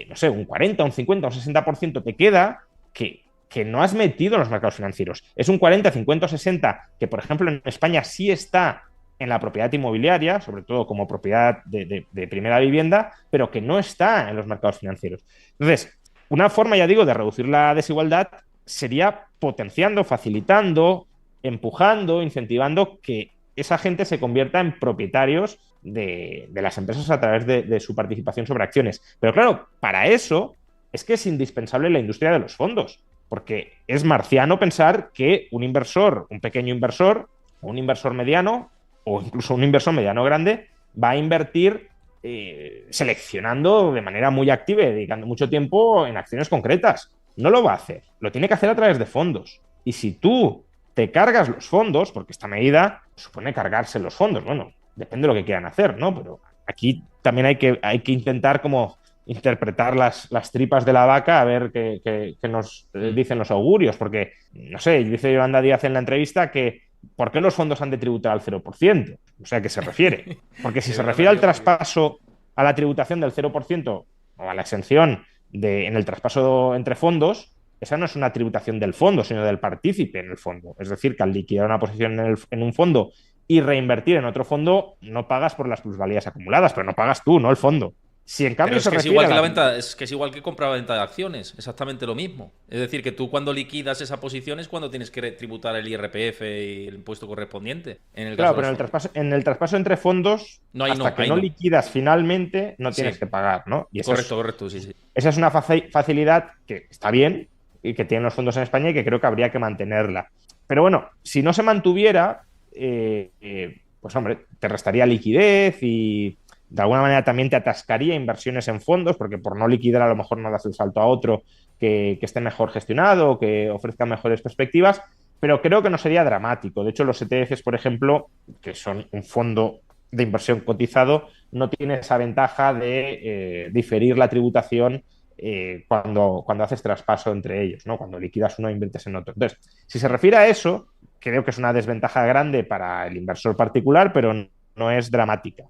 B: no sé, un 40, un 50, un 60% te queda que no has metido en los mercados financieros. Es un 40, 50 o 60 que, por ejemplo, en España sí está en la propiedad inmobiliaria, sobre todo como propiedad de primera vivienda, pero que no está en los mercados financieros. Entonces, una forma, ya digo, de reducir la desigualdad sería potenciando, facilitando, empujando, incentivando que esa gente se convierta en propietarios de las empresas a través de su participación sobre acciones. Pero claro, para eso es que es indispensable la industria de los fondos, porque es marciano pensar que un inversor, un pequeño inversor, o un inversor mediano, o incluso un inversor mediano grande, va a invertir seleccionando de manera muy activa y dedicando mucho tiempo en acciones concretas. No lo va a hacer, lo tiene que hacer a través de fondos. Y si tú te cargas los fondos, porque esta medida supone cargarse los fondos, bueno, depende de lo que quieran hacer, ¿no? Pero aquí también hay que intentar como interpretar las tripas de la vaca a ver qué nos dicen los augurios, porque, no sé, dice Yolanda Díaz en la entrevista que ¿por qué los fondos han de tributar al 0%? O sea, ¿a qué se refiere? Porque si
A: Es
B: se
A: verdad,
B: refiere al
A: Mario, porque...
B: traspaso, a la tributación del 0% o a la exención en el traspaso entre fondos, esa no es una tributación del fondo, sino del partícipe en el fondo. Es decir, que al liquidar una posición en un fondo y reinvertir en otro fondo, no pagas por las plusvalías acumuladas, pero no pagas tú, no el fondo. Si en
A: Pero
B: cambio
A: es
B: se
A: que es
B: refiere
A: igual
B: a
A: que
B: la
A: la venta, es que es igual que compra-venta de acciones, exactamente lo mismo. Es decir, que tú cuando liquidas esa posición es cuando tienes que tributar el IRPF y el impuesto correspondiente, en el caso
B: Claro,
A: de
B: pero
A: los
B: en el
A: fondos.
B: traspaso entre fondos,
A: No, ahí
B: hasta
A: no,
B: que
A: ahí
B: no
A: no.
B: liquidas finalmente, no tienes
A: Sí,
B: que pagar, ¿no? Y
A: correcto, correcto, sí, sí.
B: esa es una facilidad que está bien y que tienen los fondos en España y que creo que habría que mantenerla. Pero bueno, si no se mantuviera, pues hombre, te restaría liquidez y de alguna manera también te atascaría inversiones en fondos, porque por no liquidar a lo mejor no das el salto a otro que esté mejor gestionado, que ofrezca mejores perspectivas, pero creo que no sería dramático. De hecho, los ETFs, por ejemplo, que son un fondo de inversión cotizado, no tiene esa ventaja de diferir la tributación cuando haces traspaso entre ellos, ¿no? Cuando liquidas uno e inviertes en otro. Entonces, si se refiere a eso, creo que es una desventaja grande para el inversor particular, pero no es dramática.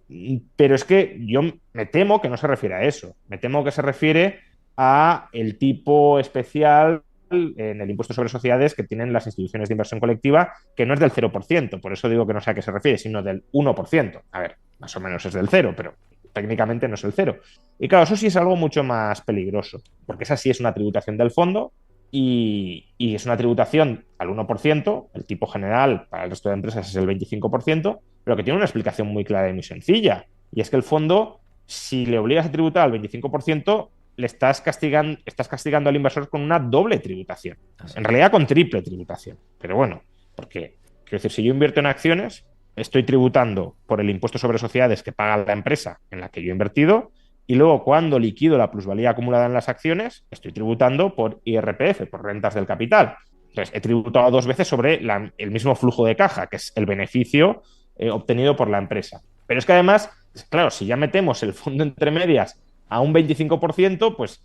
B: Pero es que yo me temo que no se refiere a eso. Me temo que se refiere a el tipo especial en el impuesto sobre sociedades que tienen las instituciones de inversión colectiva, que no es del 0%. Por eso digo que no sé a qué se refiere, sino del 1%. A ver, más o menos es del 0, pero técnicamente no es el 0. Y claro, eso sí es algo mucho más peligroso, porque esa sí es una tributación del fondo y es una tributación al 1%, el tipo general para el resto de empresas es el 25%, pero que tiene una explicación muy clara y muy sencilla. Y es que el fondo, si le obligas a tributar al 25%, estás castigando al inversor con una doble tributación.
A: Así
B: En
A: es.
B: realidad con triple tributación. Pero bueno, porque, quiero decir, si yo invierto en acciones, estoy tributando por el impuesto sobre sociedades que paga la empresa en la que yo he invertido, y luego cuando liquido la plusvalía acumulada en las acciones, estoy tributando por IRPF, por rentas del capital. Entonces, he tributado dos veces sobre el mismo flujo de caja, que es el beneficio obtenido por la empresa. Pero es que además, claro, si ya metemos el fondo entre medias a un 25%, pues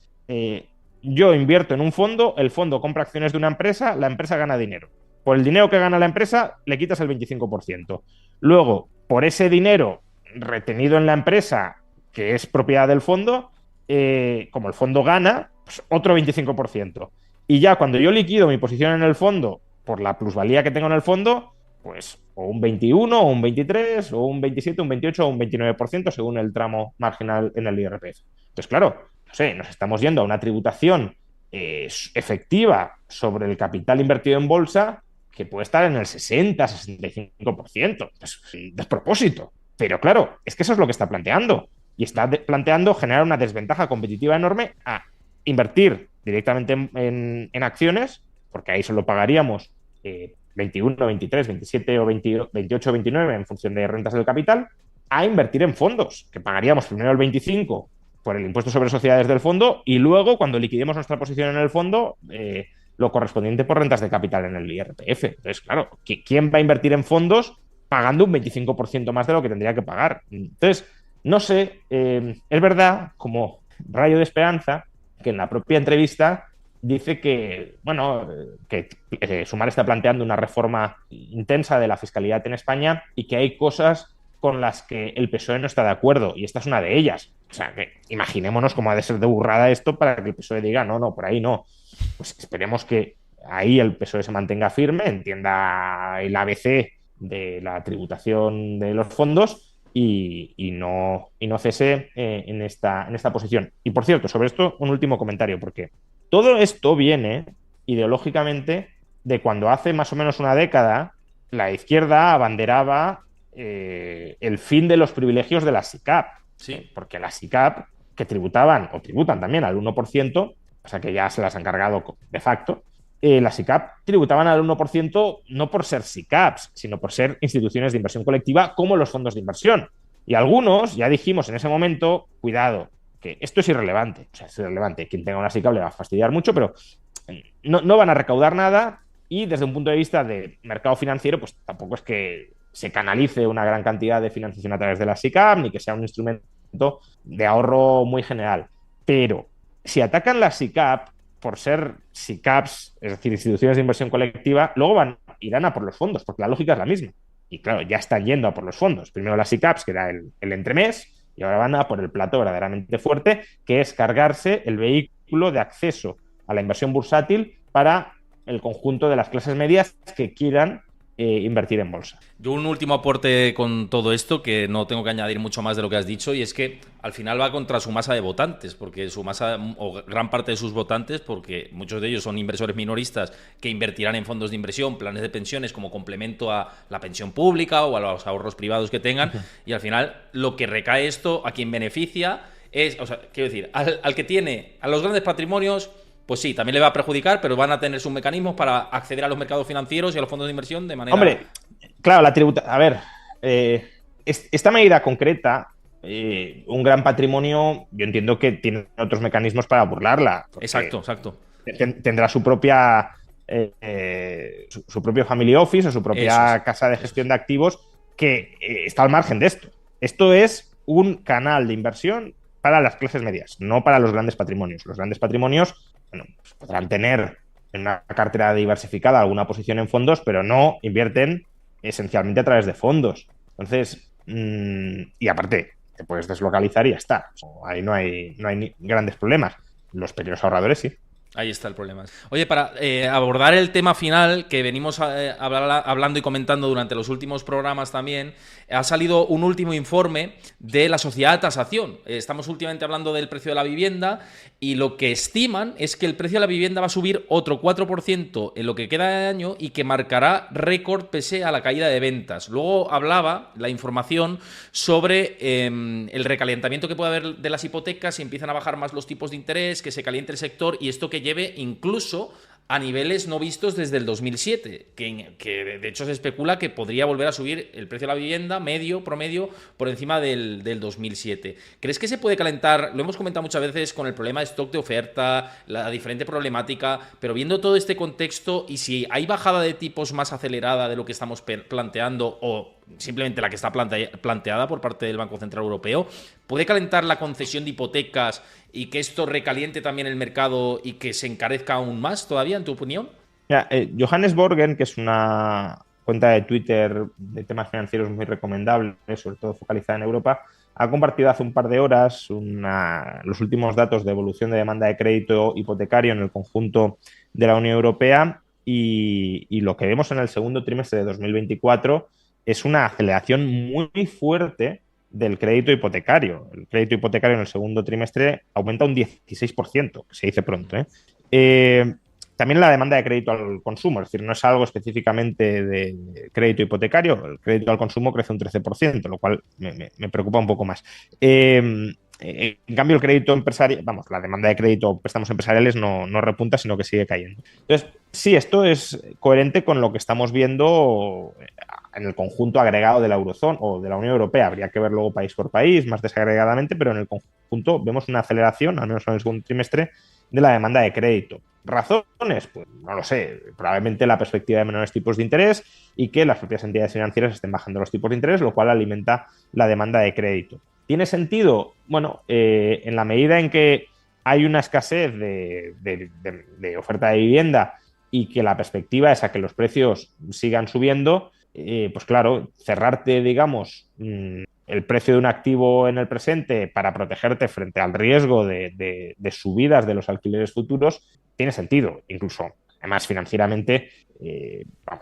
B: yo invierto en un fondo, el fondo compra acciones de una empresa, la empresa gana dinero. Por el dinero que gana la empresa, le quitas el 25%. Luego, por ese dinero retenido en la empresa, que es propiedad del fondo, como el fondo gana, pues otro 25%. Y ya cuando yo liquido mi posición en el fondo por la plusvalía que tengo en el fondo, pues o un 21, o un 23, o un 27, un 28 o un 29% según el tramo marginal en el IRPF. Entonces, claro, no sé, nos estamos yendo a una tributación efectiva sobre el capital invertido en bolsa que puede estar en el 60-65%. Es un despropósito. Pero claro, es que eso es lo que está planteando. Y está planteando generar una desventaja competitiva enorme a invertir directamente en acciones, porque ahí solo pagaríamos 21, 23, 27 o 20, 28 o 29 en función de rentas del capital, a invertir en fondos, que pagaríamos primero el 25 por el impuesto sobre sociedades del fondo y luego, cuando liquidemos nuestra posición en el fondo, lo correspondiente por rentas de capital en el IRPF. Entonces, claro, ¿quién va a invertir en fondos pagando un 25% más de lo que tendría que pagar? Entonces, no sé, es verdad, como rayo de esperanza, que en la propia entrevista dice que, bueno, que Sumar está planteando una reforma intensa de la fiscalidad en España y que hay cosas con las que el PSOE no está de acuerdo, y esta es una de ellas. O sea, que imaginémonos cómo ha de ser de burrada esto para que el PSOE diga, no, no, por ahí no. Pues esperemos que ahí el PSOE se mantenga firme, entienda el ABC de la tributación de los fondos y no cese en esta posición. Y por cierto, sobre esto, un último comentario, porque todo esto viene ideológicamente de cuando hace más o menos una década la izquierda abanderaba el fin de los privilegios de las SICAP,
A: Sí.
B: porque las SICAP, que tributaban o tributan también al 1%, o sea que ya se las han cargado de facto, las SICAP tributaban al 1% no por ser SICAPs, sino por ser instituciones de inversión colectiva como los fondos de inversión. Y algunos, ya dijimos en ese momento, cuidado, que esto es irrelevante. O sea, es irrelevante. Quien tenga una SICAV le va a fastidiar mucho, pero no van a recaudar nada y desde un punto de vista de mercado financiero, pues tampoco es que se canalice una gran cantidad de financiación a través de la SICAV ni que sea un instrumento de ahorro muy general. Pero si atacan la SICAV por ser SICAVs, es decir, instituciones de inversión colectiva, luego irán a por los fondos, porque la lógica es la misma. Y claro, ya están yendo a por los fondos. Primero las SICAVs, que era el entremés, y ahora van a por el plato verdaderamente fuerte, que es cargarse el vehículo de acceso a la inversión bursátil para el conjunto de las clases medias que quieran invertir en bolsa.
A: Yo un último aporte con todo esto, que no tengo que añadir mucho más de lo que has dicho, y es que al final va contra su masa de votantes, porque su masa, o gran parte de sus votantes, porque muchos de ellos son inversores minoristas que invertirán en fondos de inversión, planes de pensiones como complemento a la pensión pública o a los ahorros privados que tengan, y al final lo que recae esto, a quien beneficia es, o sea, quiero decir, al que tiene a los grandes patrimonios, pues sí, también le va a perjudicar, pero van a tener sus mecanismos para acceder a los mercados financieros y a los fondos de inversión de manera...
B: Hombre, claro, la tributación... A ver, esta medida concreta, un gran patrimonio, yo entiendo que tiene otros mecanismos para burlarla.
A: Exacto, exacto.
B: Tendrá su propia... su propio family office o su propia casa de gestión de activos que está al margen de esto. Esto es un canal de inversión para las clases medias, no para los grandes patrimonios. Los grandes patrimonios, bueno, pues podrán tener en una cartera diversificada alguna posición en fondos, pero no invierten esencialmente a través de fondos. Entonces, y aparte, te puedes deslocalizar y ya está. Ahí no hay grandes problemas. Los pequeños ahorradores sí.
A: Ahí está el problema. Oye, para abordar el tema final que venimos hablando y comentando durante los últimos programas también, ha salido un último informe de la Sociedad de Tasación. Estamos últimamente hablando del precio de la vivienda y lo que estiman es que el precio de la vivienda va a subir otro 4% en lo que queda de año y que marcará récord pese a la caída de ventas. Luego hablaba la información sobre el recalentamiento que puede haber de las hipotecas si empiezan a bajar más los tipos de interés, que se caliente el sector y esto que lleve incluso a niveles no vistos desde el 2007, que de hecho se especula que podría volver a subir el precio de la vivienda promedio, por encima del 2007. ¿Crees que se puede calentar? Lo hemos comentado muchas veces con el problema de stock de oferta, la diferente problemática, pero viendo todo este contexto y si hay bajada de tipos más acelerada de lo que estamos planteando o simplemente la que está planteada por parte del Banco Central Europeo, ¿puede calentar la concesión de hipotecas y que esto recaliente también el mercado y que se encarezca aún más todavía, en tu opinión?
B: Mira, Johannes Borgen, que es una cuenta de Twitter de temas financieros muy recomendable, sobre todo focalizada en Europa, ha compartido hace un par de horas los últimos datos de evolución de demanda de crédito hipotecario en el conjunto de la Unión Europea y lo que vemos en el segundo trimestre de 2024 es una aceleración muy fuerte del crédito hipotecario. El crédito hipotecario en el segundo trimestre aumenta un 16%, que se dice pronto. También la demanda de crédito al consumo, es decir, no es algo específicamente de crédito hipotecario, el crédito al consumo crece un 13%, lo cual me preocupa un poco más. En cambio, el crédito empresarial, la demanda de crédito o préstamos empresariales no repunta, sino que sigue cayendo. Entonces, sí, esto es coherente con lo que estamos viendo en el conjunto agregado de la eurozona o de la Unión Europea. Habría que ver luego país por país, más desagregadamente, pero en el conjunto vemos una aceleración, al menos en el segundo trimestre, de la demanda de crédito. ¿Razones? Pues no lo sé. Probablemente la perspectiva de menores tipos de interés y que las propias entidades financieras estén bajando los tipos de interés, lo cual alimenta la demanda de crédito. ¿Tiene sentido? Bueno, en la medida en que hay una escasez de oferta de vivienda y que la perspectiva es a que los precios sigan subiendo, pues claro, cerrarte, digamos, el precio de un activo en el presente para protegerte frente al riesgo de subidas de los alquileres futuros tiene sentido. Incluso, además, financieramente,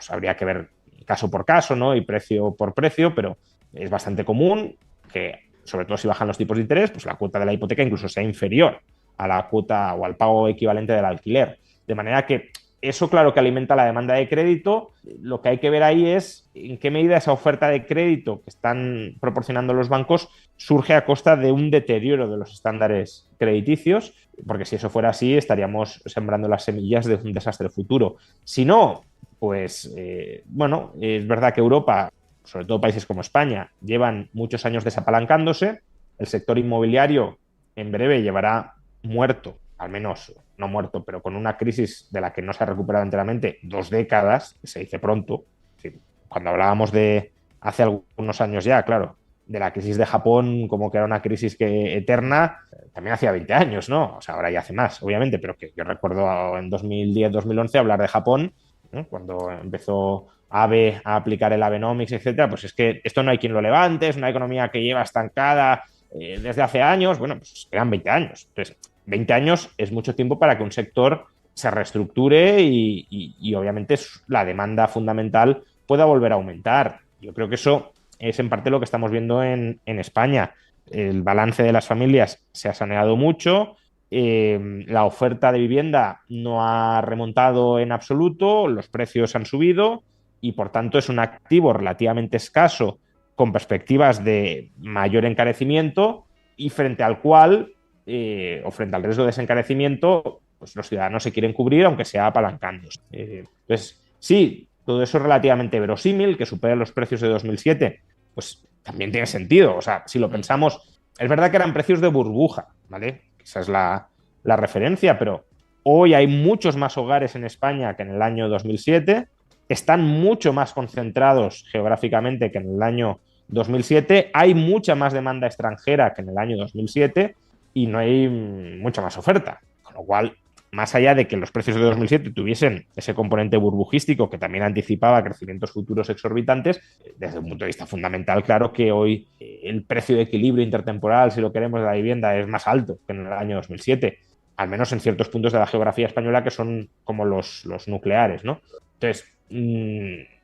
B: habría que ver caso por caso, ¿no? Y precio por precio, pero es bastante común que, sobre todo si bajan los tipos de interés, pues la cuota de la hipoteca incluso sea inferior a la cuota o al pago equivalente del alquiler. De manera que eso, claro, que alimenta la demanda de crédito. Lo que hay que ver ahí es en qué medida esa oferta de crédito que están proporcionando los bancos surge a costa de un deterioro de los estándares crediticios, porque si eso fuera así estaríamos sembrando las semillas de un desastre futuro. Si no, pues es verdad que Europa sobre todo países como España, llevan muchos años desapalancándose. El sector inmobiliario en breve llevará muerto, al menos no muerto, pero con una crisis de la que no se ha recuperado enteramente, 2 décadas, que se dice pronto. Sí, cuando hablábamos de hace algunos años ya, claro, de la crisis de Japón como que era una crisis eterna, también hacía 20 años, ¿no? O sea, ahora ya hace más, obviamente, pero que yo recuerdo en 2010-2011 hablar de Japón, ¿no? Cuando empezó ABE a aplicar el Abenomics, etcétera, pues es que esto no hay quien lo levante, es una economía que lleva estancada desde hace años, bueno, pues quedan 20 años. Entonces, 20 años es mucho tiempo para que un sector se reestructure y obviamente la demanda fundamental pueda volver a aumentar. Yo creo que eso es en parte lo que estamos viendo en España. El balance de las familias se ha saneado mucho, la oferta de vivienda no ha remontado en absoluto, los precios han subido y por tanto es un activo relativamente escaso con perspectivas de mayor encarecimiento y frente al cual, o frente al riesgo de ese encarecimiento, pues los ciudadanos se quieren cubrir aunque sea apalancándose. Entonces, sí, todo eso es relativamente verosímil, que supere los precios de 2007, pues también tiene sentido. O sea, si lo pensamos, es verdad que eran precios de burbuja, ¿vale? Esa es la referencia, pero hoy hay muchos más hogares en España que en el año 2007, están mucho más concentrados geográficamente que en el año 2007, hay mucha más demanda extranjera que en el año 2007 y no hay mucha más oferta, con lo cual más allá de que los precios de 2007 tuviesen ese componente burbujístico que también anticipaba crecimientos futuros exorbitantes, desde un punto de vista fundamental, claro que hoy el precio de equilibrio intertemporal, si lo queremos, de la vivienda es más alto que en el año 2007, al menos en ciertos puntos de la geografía española que son como los nucleares, ¿no? Entonces,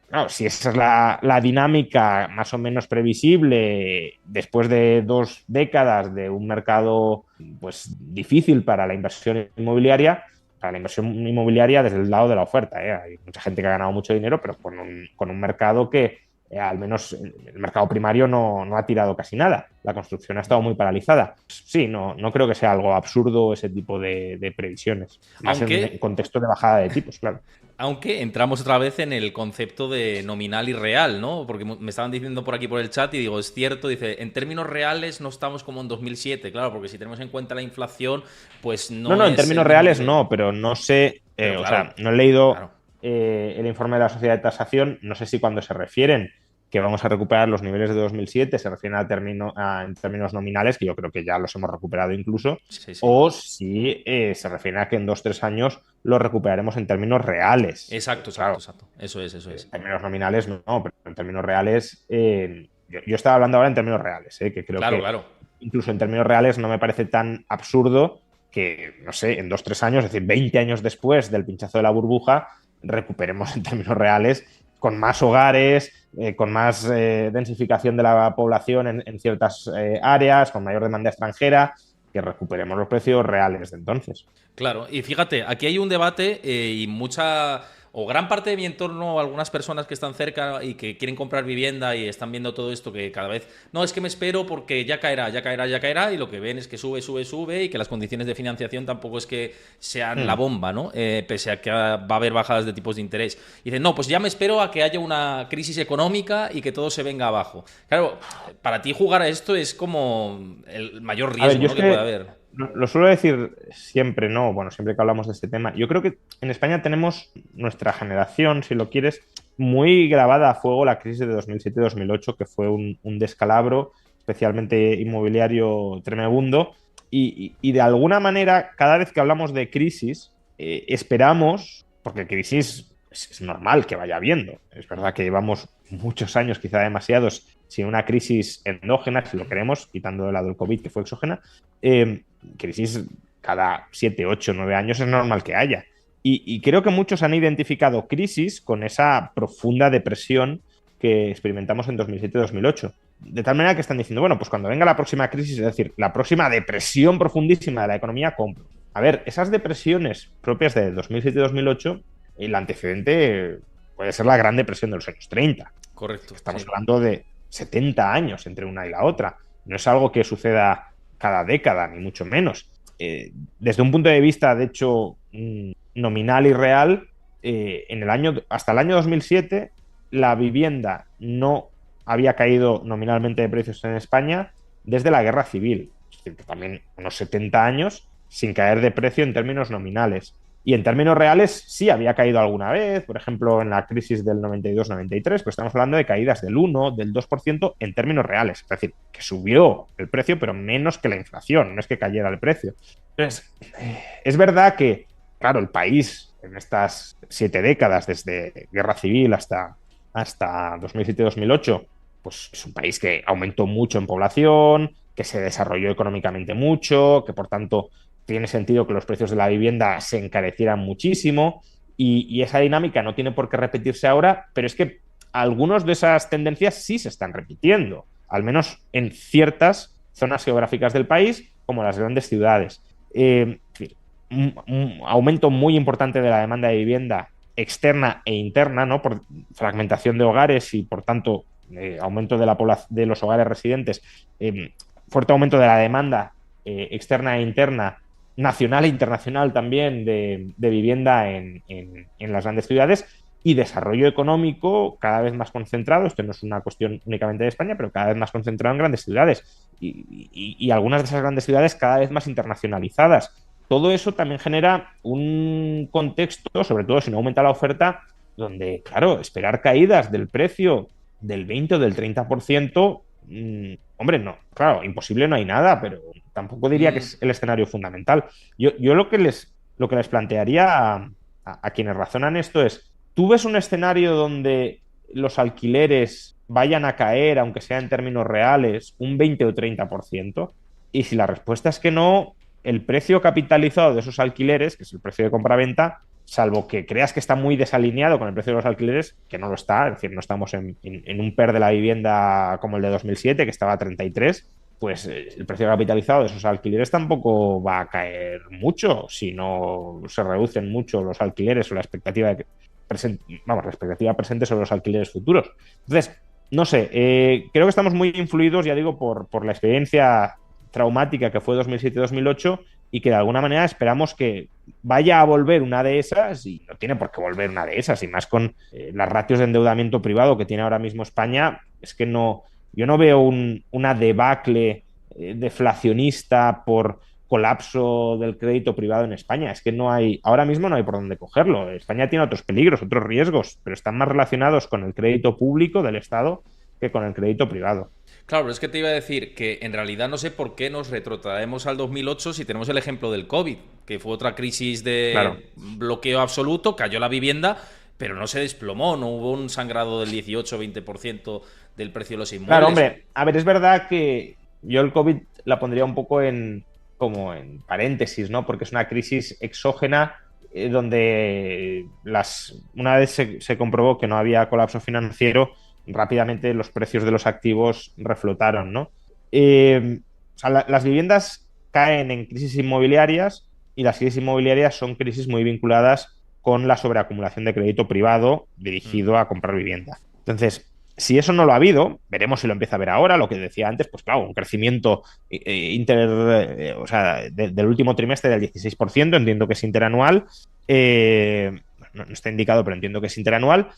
B: claro, si esa es la dinámica más o menos previsible después de 2 décadas de un mercado pues difícil para la inversión inmobiliaria desde el lado de la oferta. Hay mucha gente que ha ganado mucho dinero, pero con un mercado que al menos el mercado primario no ha tirado casi nada. La construcción ha estado muy paralizada. Sí, no creo que sea algo absurdo ese tipo de previsiones, más en un contexto de bajada de tipos, claro.
A: Aunque entramos otra vez en el concepto de nominal y real, ¿no? Porque me estaban diciendo por aquí por el chat y digo, es cierto, dice, en términos reales no estamos como en 2007, claro, porque si tenemos en cuenta la inflación, pues no
B: en
A: es
B: términos reales no, pero no sé,
A: pero
B: o
A: claro,
B: sea, no he leído
A: claro.
B: el informe de la sociedad de tasación, no sé si cuando se refieren que vamos a recuperar los niveles de 2007 se refieren en términos nominales, que yo creo que ya los hemos recuperado incluso,
A: Sí.
B: o si se refieren a que en 2-3 años lo recuperaremos en términos reales.
A: Exacto. Eso es.
B: En términos nominales no, pero en términos reales, yo estaba hablando ahora en términos reales, que creo que
A: Claro.
B: incluso en términos reales no me parece tan absurdo que, no sé, en 2-3 años, es decir, 20 años después del pinchazo de la burbuja, recuperemos en términos reales con más hogares, con más densificación de la población en ciertas áreas, con mayor demanda extranjera, que recuperemos los precios reales de entonces.
A: Claro, y fíjate, aquí hay un debate y mucha o gran parte de mi entorno, algunas personas que están cerca y que quieren comprar vivienda y están viendo todo esto que cada vez, no, es que me espero porque ya caerá, y lo que ven es que sube y que las condiciones de financiación tampoco es que sean la bomba, ¿no? Pese a que va a haber bajadas de tipos de interés. Y dicen, no, pues ya me espero a que haya una crisis económica y que todo se venga abajo. Claro, para ti jugar a esto es como el mayor riesgo, ¿no? que puede haber.
B: Lo suelo decir siempre, ¿no? Bueno, siempre que hablamos de este tema. Yo creo que en España tenemos nuestra generación, si lo quieres, muy grabada a fuego la crisis de 2007-2008, que fue un descalabro, especialmente inmobiliario tremendo. Y de alguna manera, cada vez que hablamos de crisis, esperamos, porque crisis es normal que vaya habiendo. Es verdad que llevamos muchos años, quizá demasiados, sin una crisis endógena, si lo queremos, quitando de lado el COVID, que fue exógena. Crisis cada 7, 8, 9 años es normal que haya. Y creo que muchos han identificado crisis con esa profunda depresión que experimentamos en 2007-2008. De tal manera que están diciendo, bueno, pues cuando venga la próxima crisis, es decir, la próxima depresión profundísima de la economía, compro. A ver, esas depresiones propias de 2007-2008, el antecedente puede ser la Gran Depresión de los años 30.
A: Correcto.
B: Estamos hablando de 70 años entre una y la otra. No es algo que suceda cada década, ni mucho menos. Desde un punto de vista, de hecho, nominal y real, hasta el año 2007, la vivienda no había caído nominalmente de precios en España desde la Guerra Civil. Es decir, que también unos 70 años sin caer de precio en términos nominales. Y en términos reales sí había caído alguna vez, por ejemplo, en la crisis del 92-93, pero estamos hablando de caídas del 1, del 2% en términos reales. Es decir, que subió el precio, pero menos que la inflación, no es que cayera el precio. Entonces, es verdad que, claro, el país en estas 7 décadas, desde Guerra Civil hasta 2007-2008, pues es un país que aumentó mucho en población, que se desarrolló económicamente mucho, que por tanto tiene sentido que los precios de la vivienda se encarecieran muchísimo y esa dinámica no tiene por qué repetirse ahora, pero es que algunas de esas tendencias sí se están repitiendo, al menos en ciertas zonas geográficas del país, como las grandes ciudades. Un aumento muy importante de la demanda de vivienda externa e interna, ¿no? Por fragmentación de hogares y, por tanto, aumento de los hogares residentes, fuerte aumento de la demanda externa e interna, nacional e internacional también, de vivienda en las grandes ciudades y desarrollo económico cada vez más concentrado. Esto no es una cuestión únicamente de España, pero cada vez más concentrado en grandes ciudades y algunas de esas grandes ciudades cada vez más internacionalizadas. Todo eso también genera un contexto, sobre todo si no aumenta la oferta, donde, claro, esperar caídas del precio del 20 o del 30%, hombre, no, claro, imposible no hay nada, pero tampoco diría que es el escenario fundamental. Yo lo que les plantearía a quienes razonan esto es, ¿tú ves un escenario donde los alquileres vayan a caer, aunque sea en términos reales, un 20 o 30%? Y si la respuesta es que no, el precio capitalizado de esos alquileres, que es el precio de compraventa, salvo que creas que está muy desalineado con el precio de los alquileres, que no lo está, es decir, no estamos en un PER de la vivienda como el de 2007, que estaba a 33, pues el precio capitalizado de esos alquileres tampoco va a caer mucho si no se reducen mucho los alquileres o la expectativa la expectativa presente sobre los alquileres futuros. Entonces, no sé, creo que estamos muy influidos, ya digo, por la experiencia traumática que fue 2007-2008 y que de alguna manera esperamos que vaya a volver una de esas, y no tiene por qué volver una de esas, y más con las ratios de endeudamiento privado que tiene ahora mismo España, es que no, yo no veo una debacle deflacionista por colapso del crédito privado en España. Es que no hay, ahora mismo no hay por dónde cogerlo. España tiene otros peligros, otros riesgos, pero están más relacionados con el crédito público del Estado que con el crédito privado.
A: Claro, pero es que te iba a decir que en realidad no sé por qué nos retrotraemos al 2008 si tenemos el ejemplo del COVID, que fue otra crisis
B: Claro.
A: de bloqueo absoluto, cayó la vivienda, pero no se desplomó, no hubo un sangrado del 18-20% del precio de los
B: Claro,
A: inmuebles.
B: hombre, a ver, es verdad que yo el COVID la pondría un poco como en paréntesis, ¿no? Porque es una crisis exógena donde una vez se comprobó que no había colapso financiero, rápidamente los precios de los activos reflotaron, ¿no? O sea, las viviendas caen en crisis inmobiliarias y las crisis inmobiliarias son crisis muy vinculadas con la sobreacumulación de crédito privado dirigido a comprar vivienda. Entonces, si eso no lo ha habido, veremos si lo empieza a ver ahora. Lo que decía antes, pues claro, un crecimiento o sea, del último trimestre del 16%, entiendo que es interanual. No está indicado, pero entiendo que es interanual.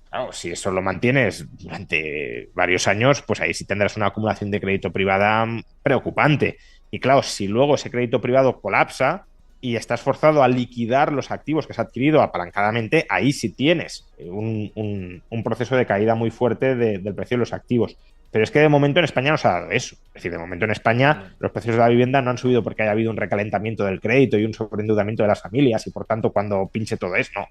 B: Claro, si eso lo mantienes durante varios años, pues ahí sí tendrás una acumulación de crédito privada preocupante. Y claro, si luego ese crédito privado colapsa y estás forzado a liquidar los activos que has adquirido apalancadamente, ahí sí tienes un proceso de caída muy fuerte del precio de los activos. Pero es que de momento en España no se ha dado eso. Es decir, de momento en España los precios de la vivienda no han subido porque haya habido un recalentamiento del crédito y un sobreendeudamiento de las familias y por tanto cuando pinche todo eso, no.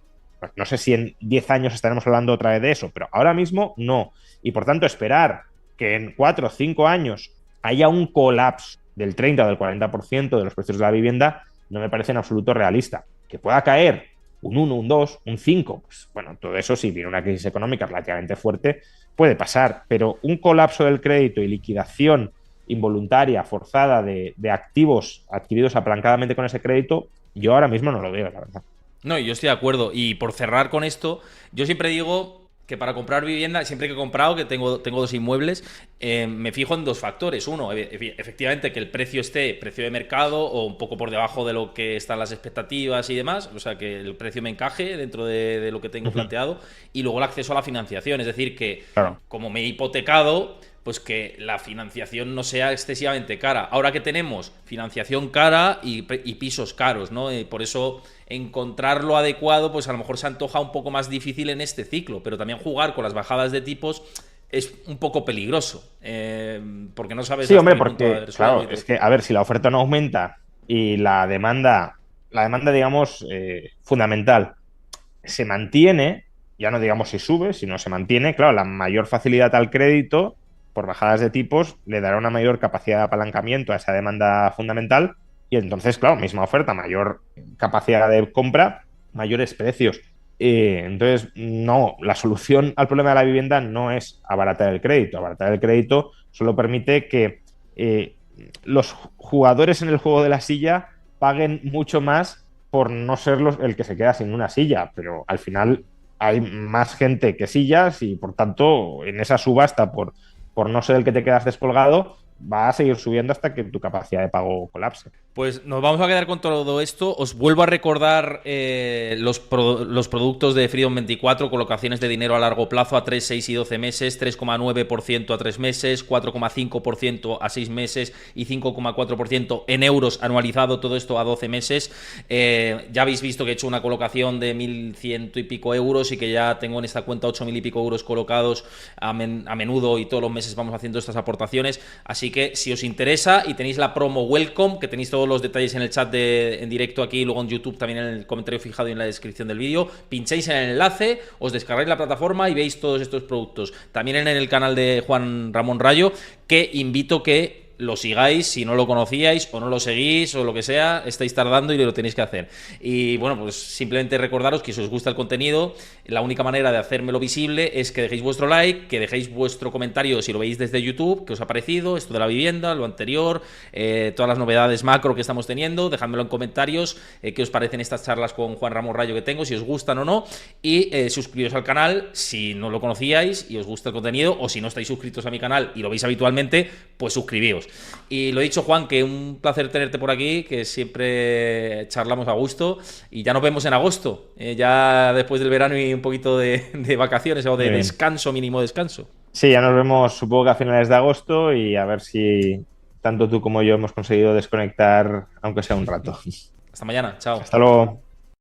B: No sé si en 10 años estaremos hablando otra vez de eso, pero ahora mismo no. Y por tanto esperar que en 4 o 5 años haya un colapso del 30 o del 40% de los precios de la vivienda no me parece en absoluto realista. Que pueda caer un 1, un 2, un 5, pues bueno, todo eso si viene una crisis económica relativamente fuerte puede pasar, pero un colapso del crédito y liquidación involuntaria, forzada de activos adquiridos apalancadamente con ese crédito, yo ahora mismo no lo veo, la verdad.
A: No, yo estoy de acuerdo. Y por cerrar con esto, yo siempre digo que para comprar vivienda, siempre que he comprado, que tengo 2 inmuebles, me fijo en 2 factores. Uno, efectivamente, que el precio esté precio de mercado o un poco por debajo de lo que están las expectativas y demás, o sea, que el precio me encaje dentro de lo que tengo planteado. Y luego el acceso a la financiación, es decir, que
B: Claro.
A: como me he hipotecado, pues que la financiación no sea excesivamente cara. Ahora que tenemos financiación cara y pisos caros, ¿no? Por eso encontrar lo adecuado, pues a lo mejor se antoja un poco más difícil en este ciclo, pero también jugar con las bajadas de tipos es un poco peligroso, porque no sabes
B: Sí,
A: hasta
B: hombre,
A: qué punto va a
B: porque,
A: haber suelo y
B: claro,
A: todo
B: es
A: esto.
B: que, a ver, si la oferta no aumenta y la demanda, digamos, fundamental se mantiene, ya no digamos si sube, sino se mantiene, claro, la mayor facilidad al crédito por bajadas de tipos le dará una mayor capacidad de apalancamiento a esa demanda fundamental y entonces, claro, misma oferta, mayor capacidad de compra, mayores precios. Entonces, no, la solución al problema de la vivienda no es abaratar el crédito. Abaratar el crédito solo permite que eh, los jugadores en el juego de la silla paguen mucho más por no ser el que se queda sin una silla, pero al final hay más gente que sillas y por tanto en esa subasta por no ser el que te quedas descolgado va a seguir subiendo hasta que tu capacidad de pago colapse.
A: Pues nos vamos a quedar con todo esto. Os vuelvo a recordar los productos de Freedom 24, colocaciones de dinero a largo plazo a 3, 6 y 12 meses, 3,9% a 3 meses, 4,5% a 6 meses y 5,4% en euros anualizado, todo esto a 12 meses. Ya habéis visto que he hecho una colocación de 1.100 y pico euros y que ya tengo en esta cuenta 8.000 y pico euros colocados a menudo y todos los meses vamos haciendo estas aportaciones. Así que si os interesa y tenéis la promo Welcome, que tenéis todos los detalles en el chat en directo aquí y luego en YouTube también en el comentario fijado y en la descripción del vídeo, pincháis en el enlace, os descargáis la plataforma y veis todos estos productos. También en el canal de Juan Ramón Rayo, que invito que lo sigáis si no lo conocíais o no lo seguís o lo que sea, estáis tardando y lo tenéis que hacer. Y bueno, pues simplemente recordaros que si os gusta el contenido, la única manera de hacérmelo visible es que dejéis vuestro like, que dejéis vuestro comentario si lo veis desde YouTube, que os ha parecido esto de la vivienda, lo anterior, todas las novedades macro que estamos teniendo, dejádmelo en comentarios, qué os parecen estas charlas con Juan Ramón Rayo que tengo, si os gustan o no, y suscribiros al canal si no lo conocíais y os gusta el contenido, o si no estáis suscritos a mi canal y lo veis habitualmente, pues suscribíos. Y lo he dicho, Juan, que un placer tenerte por aquí, que siempre charlamos a gusto y ya nos vemos en agosto, ya después del verano y un poquito de vacaciones o de descanso, mínimo descanso.
B: Sí, ya nos vemos supongo que a finales de agosto y a ver si tanto tú como yo hemos conseguido desconectar, aunque sea un rato.
A: Hasta mañana, chao.
B: Hasta luego.